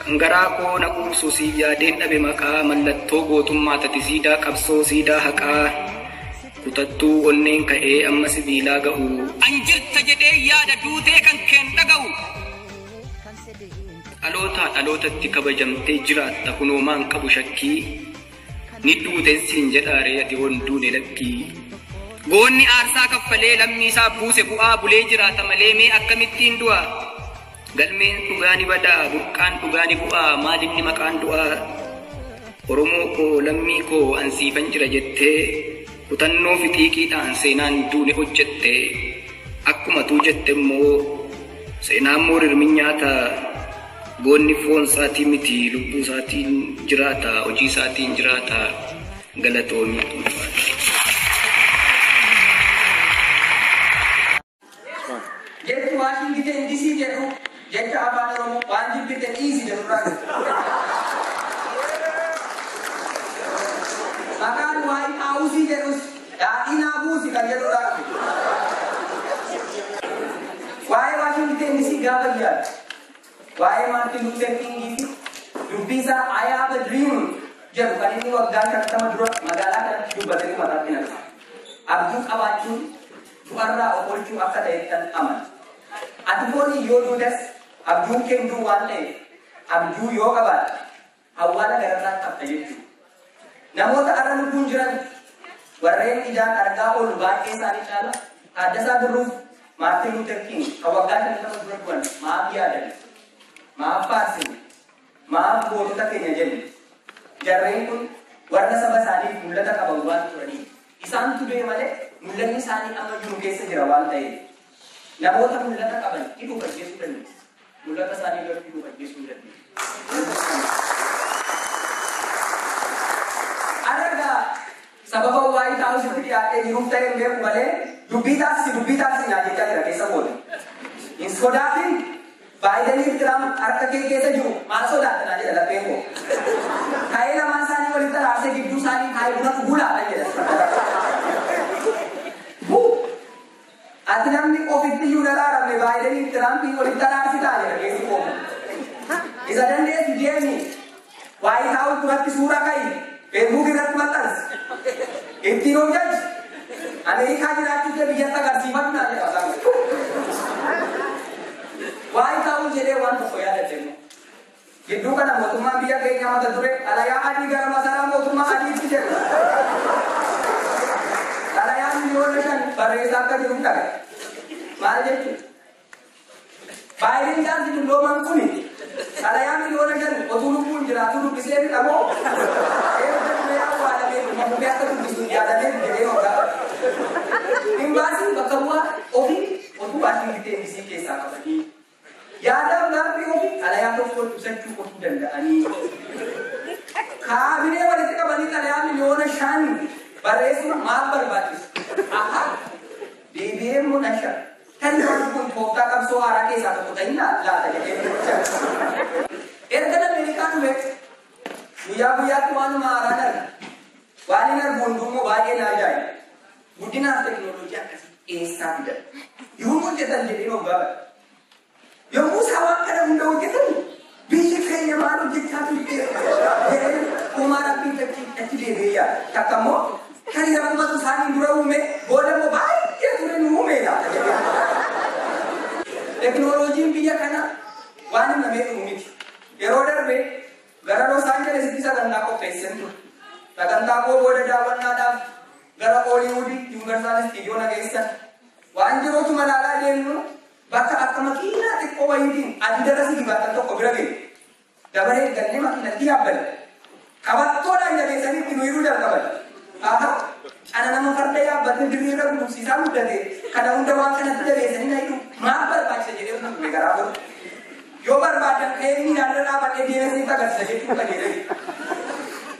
[SPEAKER 2] Kan garaa koo na quubsu siif yaadeen dhabe maqaa. Mallattoo gootummaa tati siidaa qabsoo siidaa haqaa. Kutattuu onneen ka'ee amma sibiilaa ga'u. Anjirta jedhee yaada duutee kan keen dhaga'u. Dhalootaa dhalootatti kabajamtee jiraatta kunoomaan qabu shakkii. Ni duuteen siin jedhaaree ati honduune lakkii. Goonni aarsaa kaffalee lammii isaa buuse bu'aa bulee jiraata malee mee akkamittiin du'a? Galmeen dhugaa ni badaa, burqaan dhugaa ni bu'aa, maalinni maqaan du'aa. Oromoo koo lammii koo ansiifan jira jettee, kutannoo fi xiiqiidhaan seenaan duune hojjette. Akkuma tuu jette immoo seenaan moorirmi nyaata. Goonni foon isaatii miti lubbuu isaatiin jiraata, hojii isaatiin jiraata. Galatoomii dhuunfaadha.
[SPEAKER 1] Jechi Washington DC jedhu jecha afaan Oromoo waan jibbite dhiisi jedhurraa. Maqaan White House jedhus daadhii naa buusi kan jedhurraa. Waa'ee Washington DC gaafa yaadu. Waa'ee Martin Luther King dubbii isaa I have a dream jedhu kan inni waggaa 50 dura magaalaa kanatti dubbatanii mataatti naqsa. Abjuu qabaachuun du'arraa of oolchuu akka ta'ettan amana. Ati foonii yoo duudas abjuun kennuu waan ta'eef abjuu yoo qabaatte awwaala gararraa qabda jechuudha. Namoota arra lubbuun jiran warreen ijaan argaa oolu baay'ee isaanii caala Taaddasaa Birruuf Martin Luther King kan waggaa 50 dura du'an maaf yaadan? Maaf faarsine? Maaf gootota keenya jenne? Jarreen kun warra saba isaaniif mul'ata qaban waan turaniif. Isaan tudee malee mul'anni isaanii amma jiru keessa jira waan ta'eef. Namoota mul'ata qaban hidhuu ajjeesuu dandeessu. Mul'ata isaanii irratti hidhuu ajjeesuu dandeessu. Anagaa sababa White House itti dhiyaatee jiruuf ta'e hin beeku malee dubbii taasisi naa jechaa jira keessa booda. Hin sodaatin harka kee keessa jiru maal sodaatana jedha lapheen koo. Ka'ee lamaan isaanii walitti araarsee gidduu isaanii kaa'ee buna dhugulaadha jedha. Ati namni ofitti iyyuu daraaramne Baayidanii Tiraampiin walitti araarsitaa jedha keessi koo. Isa dandeessu deemi Waayit Haawus duratti suura ka'i Feesbuuk irratti maxxansi. Ittiin of jaji. Ameerikaa jiraachuu kee biyyatti agarsiifatu naa jedha isaan. Waayit Haawus jedhee waan tokko yaadatte immoo. Gidduu kana mootummaan biyya keenya mata ture xalayaa adii gara masaraa mootummaa adiitti jedhu. Xalayaa miliyoona 5 barreessaa akka jiru dhagaa. Maal jechuudha? Baay'een jaarsi dullooman kuni xalayaa miliyoona 5 otuu lubbuun jiraatu dubbisee fidhamoo eebba dubbee awwaalamee mabubbee akka dubbisuun yaadamee jedhee hoggaa. Imbaasiin bakka bu'aa ofii otuu Waashingiteen isii keessaa qabatanii yaadaaf gaaffii ofii xalayaa tokko ibsachuu qotuu danda'anii kaabinee walitti qabanii xalayaa miliyoona 5 barreessuun maal barbaachisu? Aha deebi'ee mul'achaa. Kan yeroo kun tooftaa qabsoo haaraa keessaa tokko ta'in laata jedhee erga Ameerikaa dhufe guyyaa guyyaatti waanuma haaraa darba. Waan hin argu hundummoo baay'ee na ajaa'iba. Guddinaaf teekinooloojii akkasii eessaa fidan? Yoo hojjetan jedhee hoggaa bara. Yommuu isaa waan kana hunda hojjetan biyyi keenya maal hojjechaa turte jedhee uumaa rabbiin achi deebi'ee yaada. Takka immoo kan yeroo isaanii dura uume booda immoo baay'ee ture nu uumeedha. Teekinooloojiin biyya kana waan hin namee dhumu miti. Yeroo darbe gara Los Angelesitti sagantaa qopheessan ture. Sagantaa koo booda daawwannaadhaaf gara Hooliwuudii Yuunivarsaal Istiidiyoona geessan. Waan jiruutu malaalaa deemnu bakka akka makiinaa xiqqoo wayiitiin adii darasii dibaatan tokko bira ga'e. Dabaree gallee makiinatti yaabbatan. Qabattoodhaan jabeessanii itti nuyiiruu jalqaban. Aha ana nama farda yaabbatee diriira gudumsiisaa muddate kana hunda waan kanatti jabeessanii na hidhu maal barbaachisa jedhee sun ture garaa godhu. Yoo barbaadan ka'ee yaada dhaabadhee deemee agarsiisa jechuun qajeelee.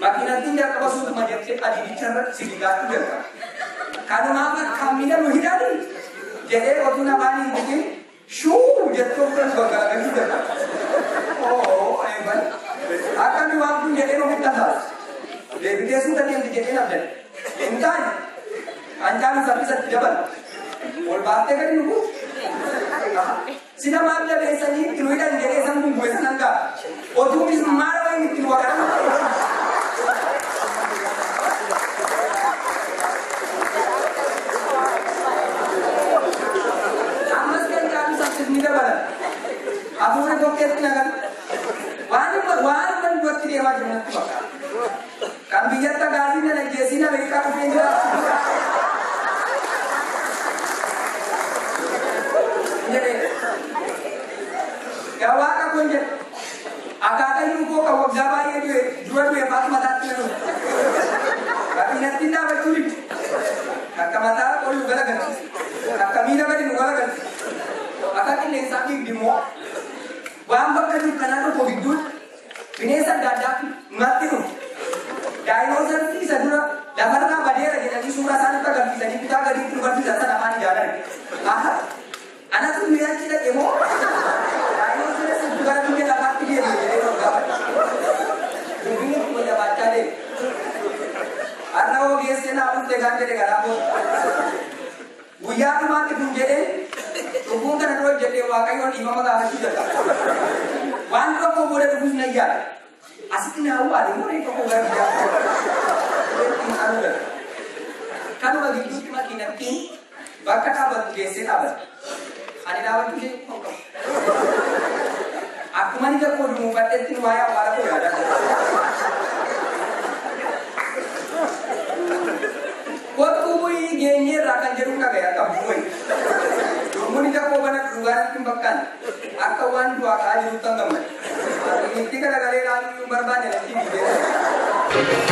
[SPEAKER 1] Makiinattiin jalqaba suutuma jettee adiidicha irratti sibiilaatti jalqaba. Kanumaaf akkaan miidhamu hidhanii jedhee otuu namaan hin bukin shuu jettoo kan bagaagalii jalqaba. Oo eebbal akkamii waan kun jedhee nu hidhataa. Deebitee suuta deemti jedhee nabdan. Hin taane qancaan saffisatti dabala. Ol baaftee gadi nu buutu. Sida maal jabeessanii itti nu hidhan jedhee san kun bu'e sanan ga'a. Otuu mismaara wayin itti nu waqaran. Ammas qancaan saffisni dabala. Hafuura tokkeetti nagan. Waan duratti deemaa jiru natti fakkaata. Kan biyyatti gaasiin na naggeessiin Ameerikaa dhufee jiraatu. Yaa waaqa kun jedhe akaakayyuu koo kan waggaa baay'ee dura du'e faatu mataatti na dhufe. Makiinatti dhaabachuu dibdi. Akka mataa ol nu galagalchise. Akka miila gadi nu galagalchise. Akka qilleensaa fiigdi immoo waan bakka jiru kanaa tokko gidduun bineensa adda addaa natti dhufe. Daayinoosarri isa dura lafarraa badeera jedhanii suuraa isaanitti agarsiisanii kutaa gadiitti nu barsiisan sana afaan ijaaran. Aha anatu mi'aachi dhaqe moo daayinoosarri sun gara biyya lafaatti deemu jedhee hoggaafate. Dubbinni kuma jabaachaa deemu. Har'a ogeessee naa dhuftee gaan jedhe garaa booda. Guyyaa dhumaatti kun jedhee dhuguu kana dura jedhee waaqayyoon dhiifama gaafachuu jalqaba. Waan tokko booda dhufuus na yaada. Asitti na awwaale muree tokko gara biyyaa kanuma gidduutti makiinattiin bakka dhaabatu geessee dhaabata. Ani dhaabachuu ishee qabu. Akkuma ni tokko dunuufadheetti waa'ee awwaala koo yaadaa. Kottuu bu'ii geenyee irraa kan jedhu dhaga'e akka bu'ee. Yommuu ni tokko bana dhugaatti hin bakkaan akka waan du'aa ka'aa jirutti kan gammade. Itti garagalee ilaaluu barbaade natti dhiibee.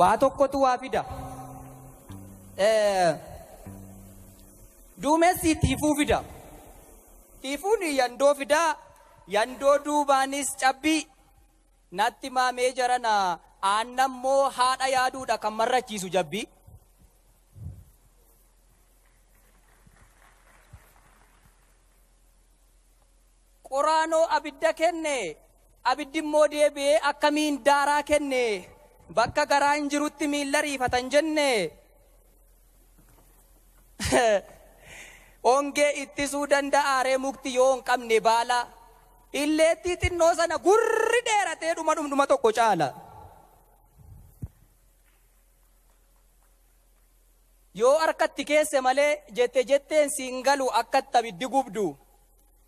[SPEAKER 4] waa tokkotu waa fida. Duumessi tiifuu fida. Tiifuun yandoo fida. Yandoo duubaanis cabbii. Natti maamee jarana aannammoo haadha yaaduudha kan marrachiisu jabbii. Qoraanoo abidda kenne. Abiddi immoo deebi'ee akkamiin daaraa kenne. Bakka garaan jirutti miilla riifatan jenne. Ongee ittisuu danda'a ree mukti yoo hin qabne baala. Illeetti xinnoo sana gurri dheeratee dhuma tokko caala. Yoo harkatti keesse malee jetteen siin galu akkatti abiddi gubdu.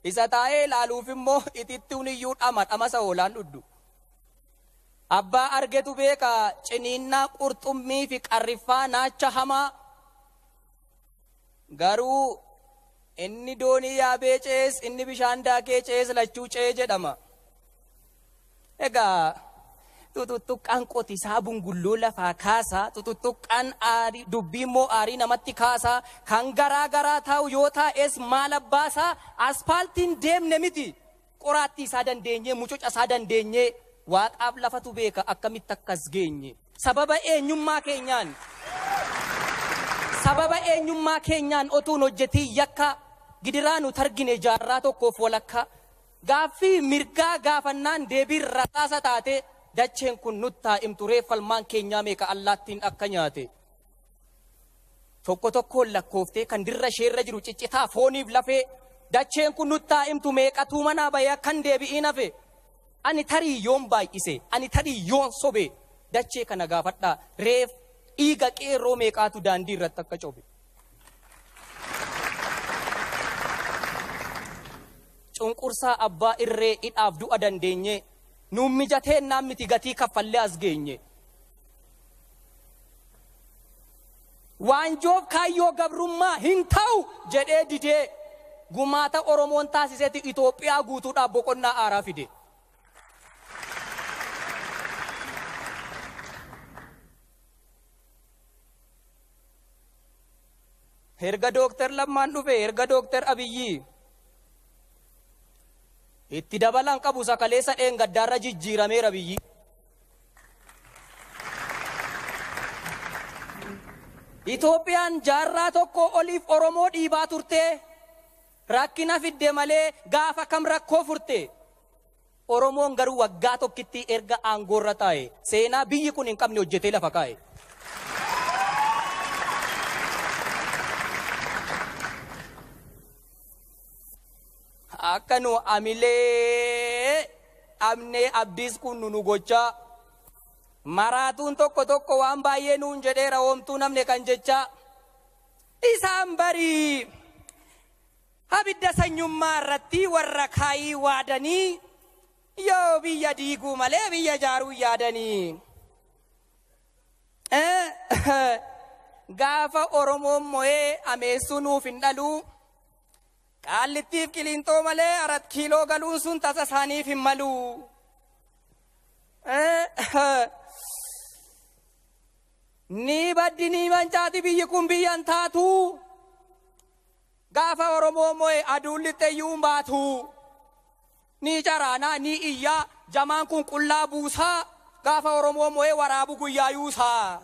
[SPEAKER 4] Isa taa'ee ilaaluuf immoo itittuun iyyuu dhamasa oolaan dhuddu. Abbaa argetu beeka ciniinnaa qurxummii fi qarriffaa naacha hamaa. Garuu inni doonii yaabee cees inni bishaan daakee cees lachuu cee jedhama. Egaa tututtuqqaan qotisaa bungulloo lafaa kaasaa tututtuqqaan aarii dubbii immoo aarii namatti kaasaa kan garaa taa'u yoo taa'es maal abbaasaa aspaaltiin deemne miti qoraattii isaa dandeenye mucuca isaa dandeenye waaqaaf lafatu beeka akkamitti akkas geenye sababa eenyummaa keenyaan otuun hojjetii yakka gidiraanu targine jaarraa tokkoof walakka gaaffii mirgaa gaafannaan deebiin rasaasa taate dacheen kun nuttaa imturee falmaan keenyaa meeqa allaattiin akka nyaate. Tokkoon lakkooftee kan dirra isheerra jiru ciccitaa fooniif lafee dacheen kun nuttaa imtu meeqatuu manaa bayyaa kan deebi'iin hafe. Ani tarii yoon baay'ise, ani tarii yoon sobe dachee kana gaafadhaa reef dhiiga qeerroo meeqaatu daandii irratti akka cobe. Cunqursaa abbaa irree hidhaaf du'a dandeenye. Nuun mijateennaan miti gatii kaffallee as geenye. Waanjoof kaayyoo gabrummaa hin ta'u jedhee didee gumaata Oromoon taasisetti Itoophiyaa guutuudhaaf boqonnaa aaraa fide. Erga Dooktar Lammaan dhufe erga Dooktar Abiyyi. Itti dabalan qabu sakaleessa dheengaddaarra jijjiirameera biyyi. Itoophiyaan jaarraa tokko oliif Oromoo dhiibaa turte rakkina fidde malee gaafa kam rakkoo furte. Oromoon garuu waggaa tokkitti erga aangoorra taa'e seenaa biyyi kun hin qabne hojjetee lafa kaa'e. Akka nu amilee amnee abdiis kun nu gochaa maraatuun tokko waan baay'ee nuun jedheera hoomtuu namne kan jechaa isaan barii abidda sanyummaa irratti warra kaayii waadanii yoo biyya diiguu malee biyya jaaruu yaadanii gaafa Oromoon mo'ee ameessuu nuuf hin dhaluu. Qaallittiif Qiliinxoo malee 4 kiiloo galuun sun tasa isaaniif hin malu. Ni baddi ni mancaati biyyi kun biyyan taatu. Gaafa Oromoo mo'e aduun lixxeeyyuu baatu. Ni caraanaa ni iyyaa jamaan kun qullaa buusaa. Gaafa Oromoo mo'e waraabu guyyaa yuusaa.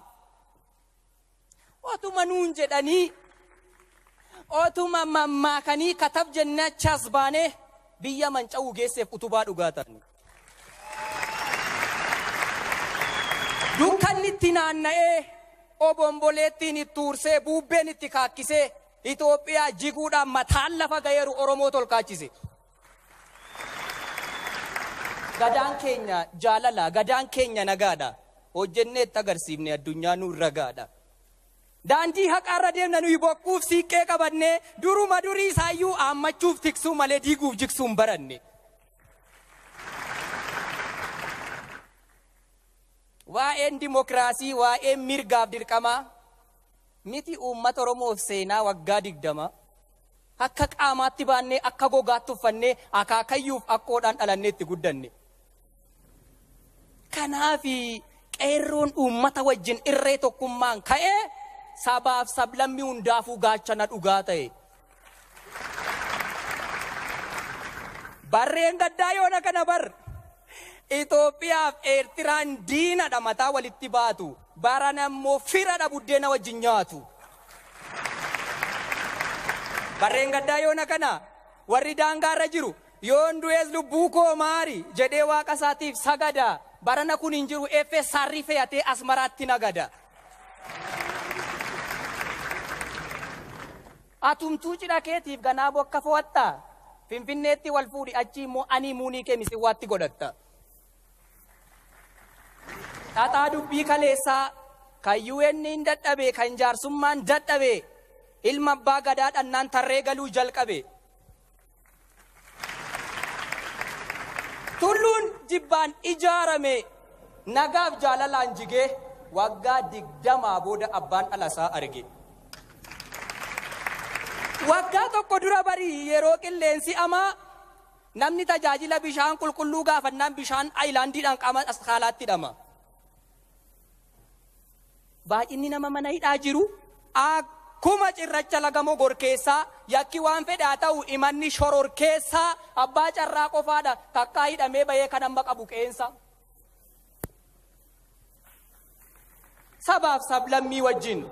[SPEAKER 4] Otuma nuun jedhanii. Otuma mammaakanii katab jennachas baanee biyya manca'uu geesseef utubaa dhugaatan. Dukkanni itti naanna'ee obomboleettiin itti ursee buubbeen itti kaakkisee Itoophiyaa jiguudhaan mataan lafa gayeeru Oromoo tolkaachise. Gadaan keenya jaalala, gadaan keenya nagaadha. Hojjennee itti agarsiifne addunyaa nuun ragaadha. Daandii haqaarra deemna nuyi bokkuuf siiqqee qabannee duruma durii isaayyuu aammachuuf tiksuu malee diiguuf jigsuun baranne. Waa'een dimokiraasii waa'een mirgaaf dirqamaa miti uummata Oromoof seenaa waggaa 20 akka qaamaatti baannee akka gogaatti uffannee akaakayyuuf akkoodhaan dhalannee itti guddanne. Kanaafi qeerroon uummata wajjin irree tokkummaan ka'ee sabaaf sablammii hundaafuu gaachana dhugaa ta'e. Barreen gaddaa yoona kana bar Itoophiyaaf Eertiraan diinadha mataa walitti baatu. Baran ammoo firadha buddeena wajjin nyaatu. Barreen gaddaa yoona kana warri daangaarra jiru yoon du'ees lubbuu koo maari jedhee waaqa isaatiif sagada. Barana kun hin jiru effee sarri fe'atee asmaraatti nagada. Atumtuu cidha keetiif ganaa bokka fo'atta. Finfinneetti wal fuudhi achi immoo ani muunii kee misiwaatti godhatta. Xaxaa dubbii kaleessaa kan UN hin dadhabe kan jaarsummaan dadhabe ilma abbaa gadaa dhannaan tarree galuu jalqabe. Tulluun jibbaan ijaarame nagaaf jaalalaan jigee waggaa 20 booda abbaan dhalasaa arge. Waggaa tokko dura barii yeroo qilleensi amaa namni tajaajila bishaan qulqulluu gaafannaan bishaan aayilaandiidhaan qaama askaalaatti hidhama. Baay'inni nama mana hidhaa jiru akkuma cirracha lagamoo gorkeessaa yakki waan fedhaa ta'u imanni shororkeessaa abbaa carraa qofaadha takkaa hidhamee bahee kan amma qabu qeensa. Sabaaf sablammii wajjin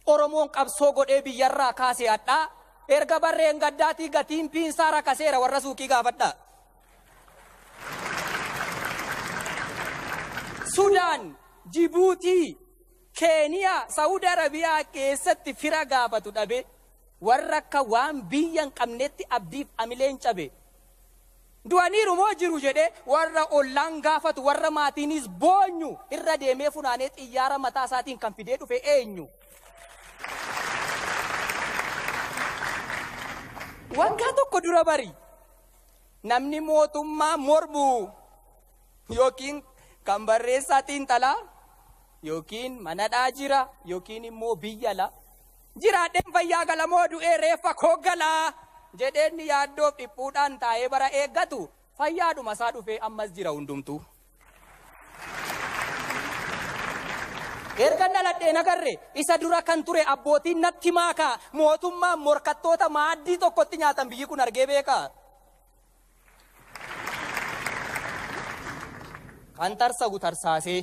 [SPEAKER 4] Oromoon qabsoo godhee biyyarraa kaasee hadhaa erga barreen gaddaatii gatiin piinsaa rakaseera warra suuqii gaafadha. Sudaan, Jibuutii, Keeniyaa, Saudi Arabiyaa keessatti fira gaafatu dhabe warra akka waan biyya hin qabnetti abdiif amileen cabe. Du'aniiru moo jiru jedhee warra ollaan gaafatu warra maatiinis boonyu irra deemee funaanee xiyyaara mataa isaatiin kan fidee dhufe eenyu. Waggaa tokko dura bari namni mootummaa mormu yookiin kan barreessaatiin talaa yookiin manadhaa jira yookiin immoo biyyala jiraadheen fayyaa galamoo du'ee reeffa koo galaa jedheen yaaddoof dhiphuudhaan taa'ee bara eeggatu fayyaadhuma isaa dhufee ammas jira hundumtuu. Erga dhaladheen agarre isa dura kan ture abbootiin natti maakaa mootummaan morkattoota maaddii tokkotti nyaatan biyyi kun argee beekaa. Kan tarsagu tarsaasee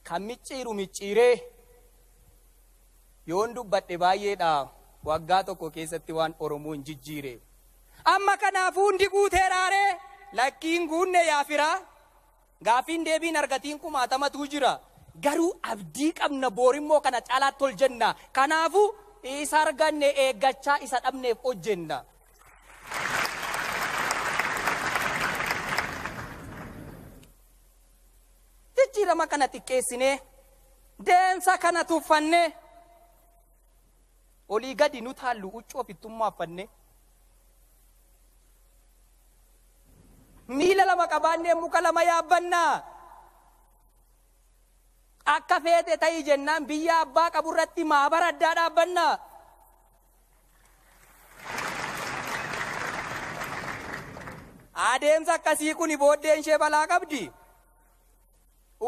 [SPEAKER 4] kan micciiru micciiree yoon dubbadhe baay'eedha waggaa tokko keessatti waan Oromoon jijjiire. Amma kanaafuu hundi guuteeraaree lakkiin guunne yaafiraa gaafiin deebiin argatiin kumaatamatu jira. Garuu abdii qabna boorimmoo kana caalaatti ol jenna. Kanaafuu isa arganne eeggachaa isa dhabneef hojjenna. Jijjiirama kana xiqqeessinee deemsa kana tuffannee olii gadi nu taallu huccuu ofittummaaffanne miila lama qabaannee muka lama yaabbannaa. Akka feete ta'ii jennaan biyya abbaa qaburratti maabara addaa dhaabbannaa. Adeemsa akkasii kun booddeen ishee balaa qabdi.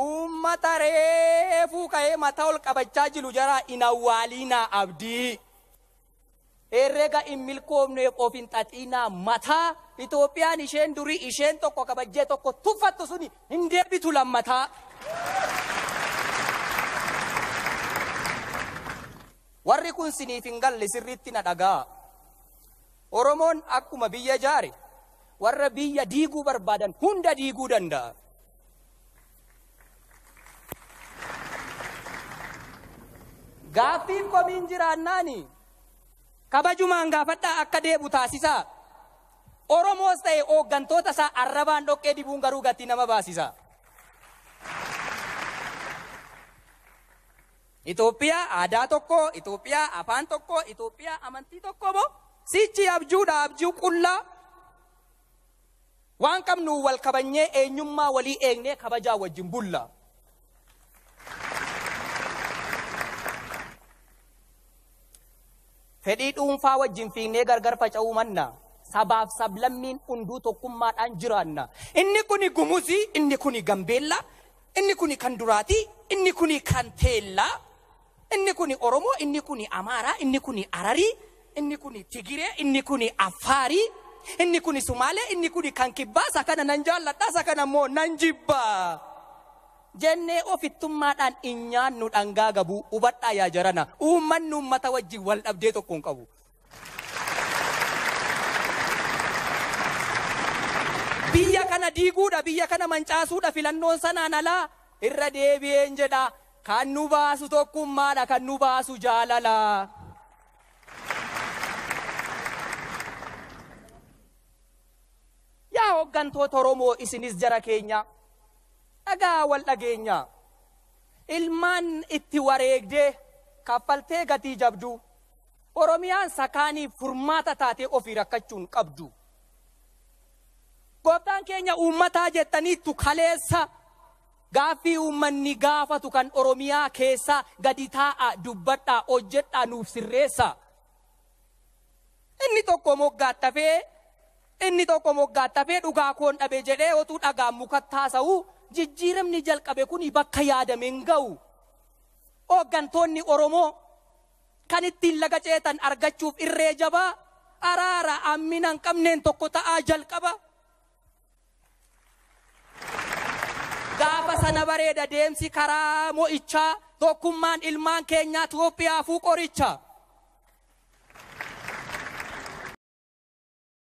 [SPEAKER 4] Uummata reefuu ka'ee mataa ol qabachaa jiru jara hin awwaaliinaa abdii. Herrega hin milkoomneef of hin xaxiinaa mataa. Itoophiyaan isheen durii isheen tokko kabajjee tokko tuffattu suni hin deebitu lammataa. Warri kun siniif hin galle sirriitti na dhagaa. Oromoon akkuma biyya jaare warra biyya diiguu barbaadan hunda diiguu danda'a. Gaaffiif komiin jiraannaani kabajumaan gaafadhaa akka deebu taasisaa. Oromoos ta'e hooggantoota isaa arrabaan dhoqqee dibuun garuu gatii nama baasisa. Itoophiyaa aadaa tokko, Itoophiyaa afaan tokko, Itoophiyaa amantii tokko moo sichi abjuudha abjuu qullaa. Waan qabnu wal kabanyee eenyummaa walii eegnee kabajaa wajjin bulla. Fedhii dhuunfaa wajjin fiignee gargar faca'uu manna. sabaaf sablammiin hunduu tokkummaadhaan jiraanna. Inni kuni Gumuzii, inni kuni Gambeellaa, inni kuni kan Duraatii, inni kuni kan Teellaa, inni kuni Oromoo, inni kuni Amaaraa, inni kuni Ararii, inni kuni Tigiree, inni kuni Affaarii, inni kuni Sumaalee, inni kuni kan Kibbaa. Isa kana nan jaalladha, isa kana immoo nan jibbaa. Jennee ofittummaadhaan inyaannu dhangaa gabu hubadhaa yaa jarana. Uummanni uummata wajjin wal dhabdee tokko hin qabu. Biyya kana diiguudha, biyya kana mancaasuudha, filannoon sanaan alaa irra deebi'een jedha. Kan nu baasu tokkummaadha, kan nu baasu jaalala. Yaa hooggantoota Oromoo isinis jara keenya. Dhagaa wal dhageenya. Ilmaan itti wareegdee kaffaltee gatii jabdu. Oromiyaan sakaaniif furmaata taatee ofii rakkachuun qabdu. Gooftaan keenya uummataa jettaniittu kaleessa gaaffii uummanni gaafatu kan Oromiyaa keessaa gadi taa'a, dubbadhaa, hojjedhaa, nuuf sirreessa. Inni tokko moggaattafee dhugaa koon dhabe jedhee otuu dhagaan mukatti haasa'u. Jijjiiramni jalqabe kuni bakka yaadame hin ga'u. Hooggantoonni Oromoo kan ittiin laga ceetan argachuuf irree jabaa, araara hammina hin qabneen tokko ta'aa jalqaba. Gaafa sana bareeda deemsi karaa mo'ichaa, tokkummaan ilmaan keenyaa Itoophiyaafuu qoricha.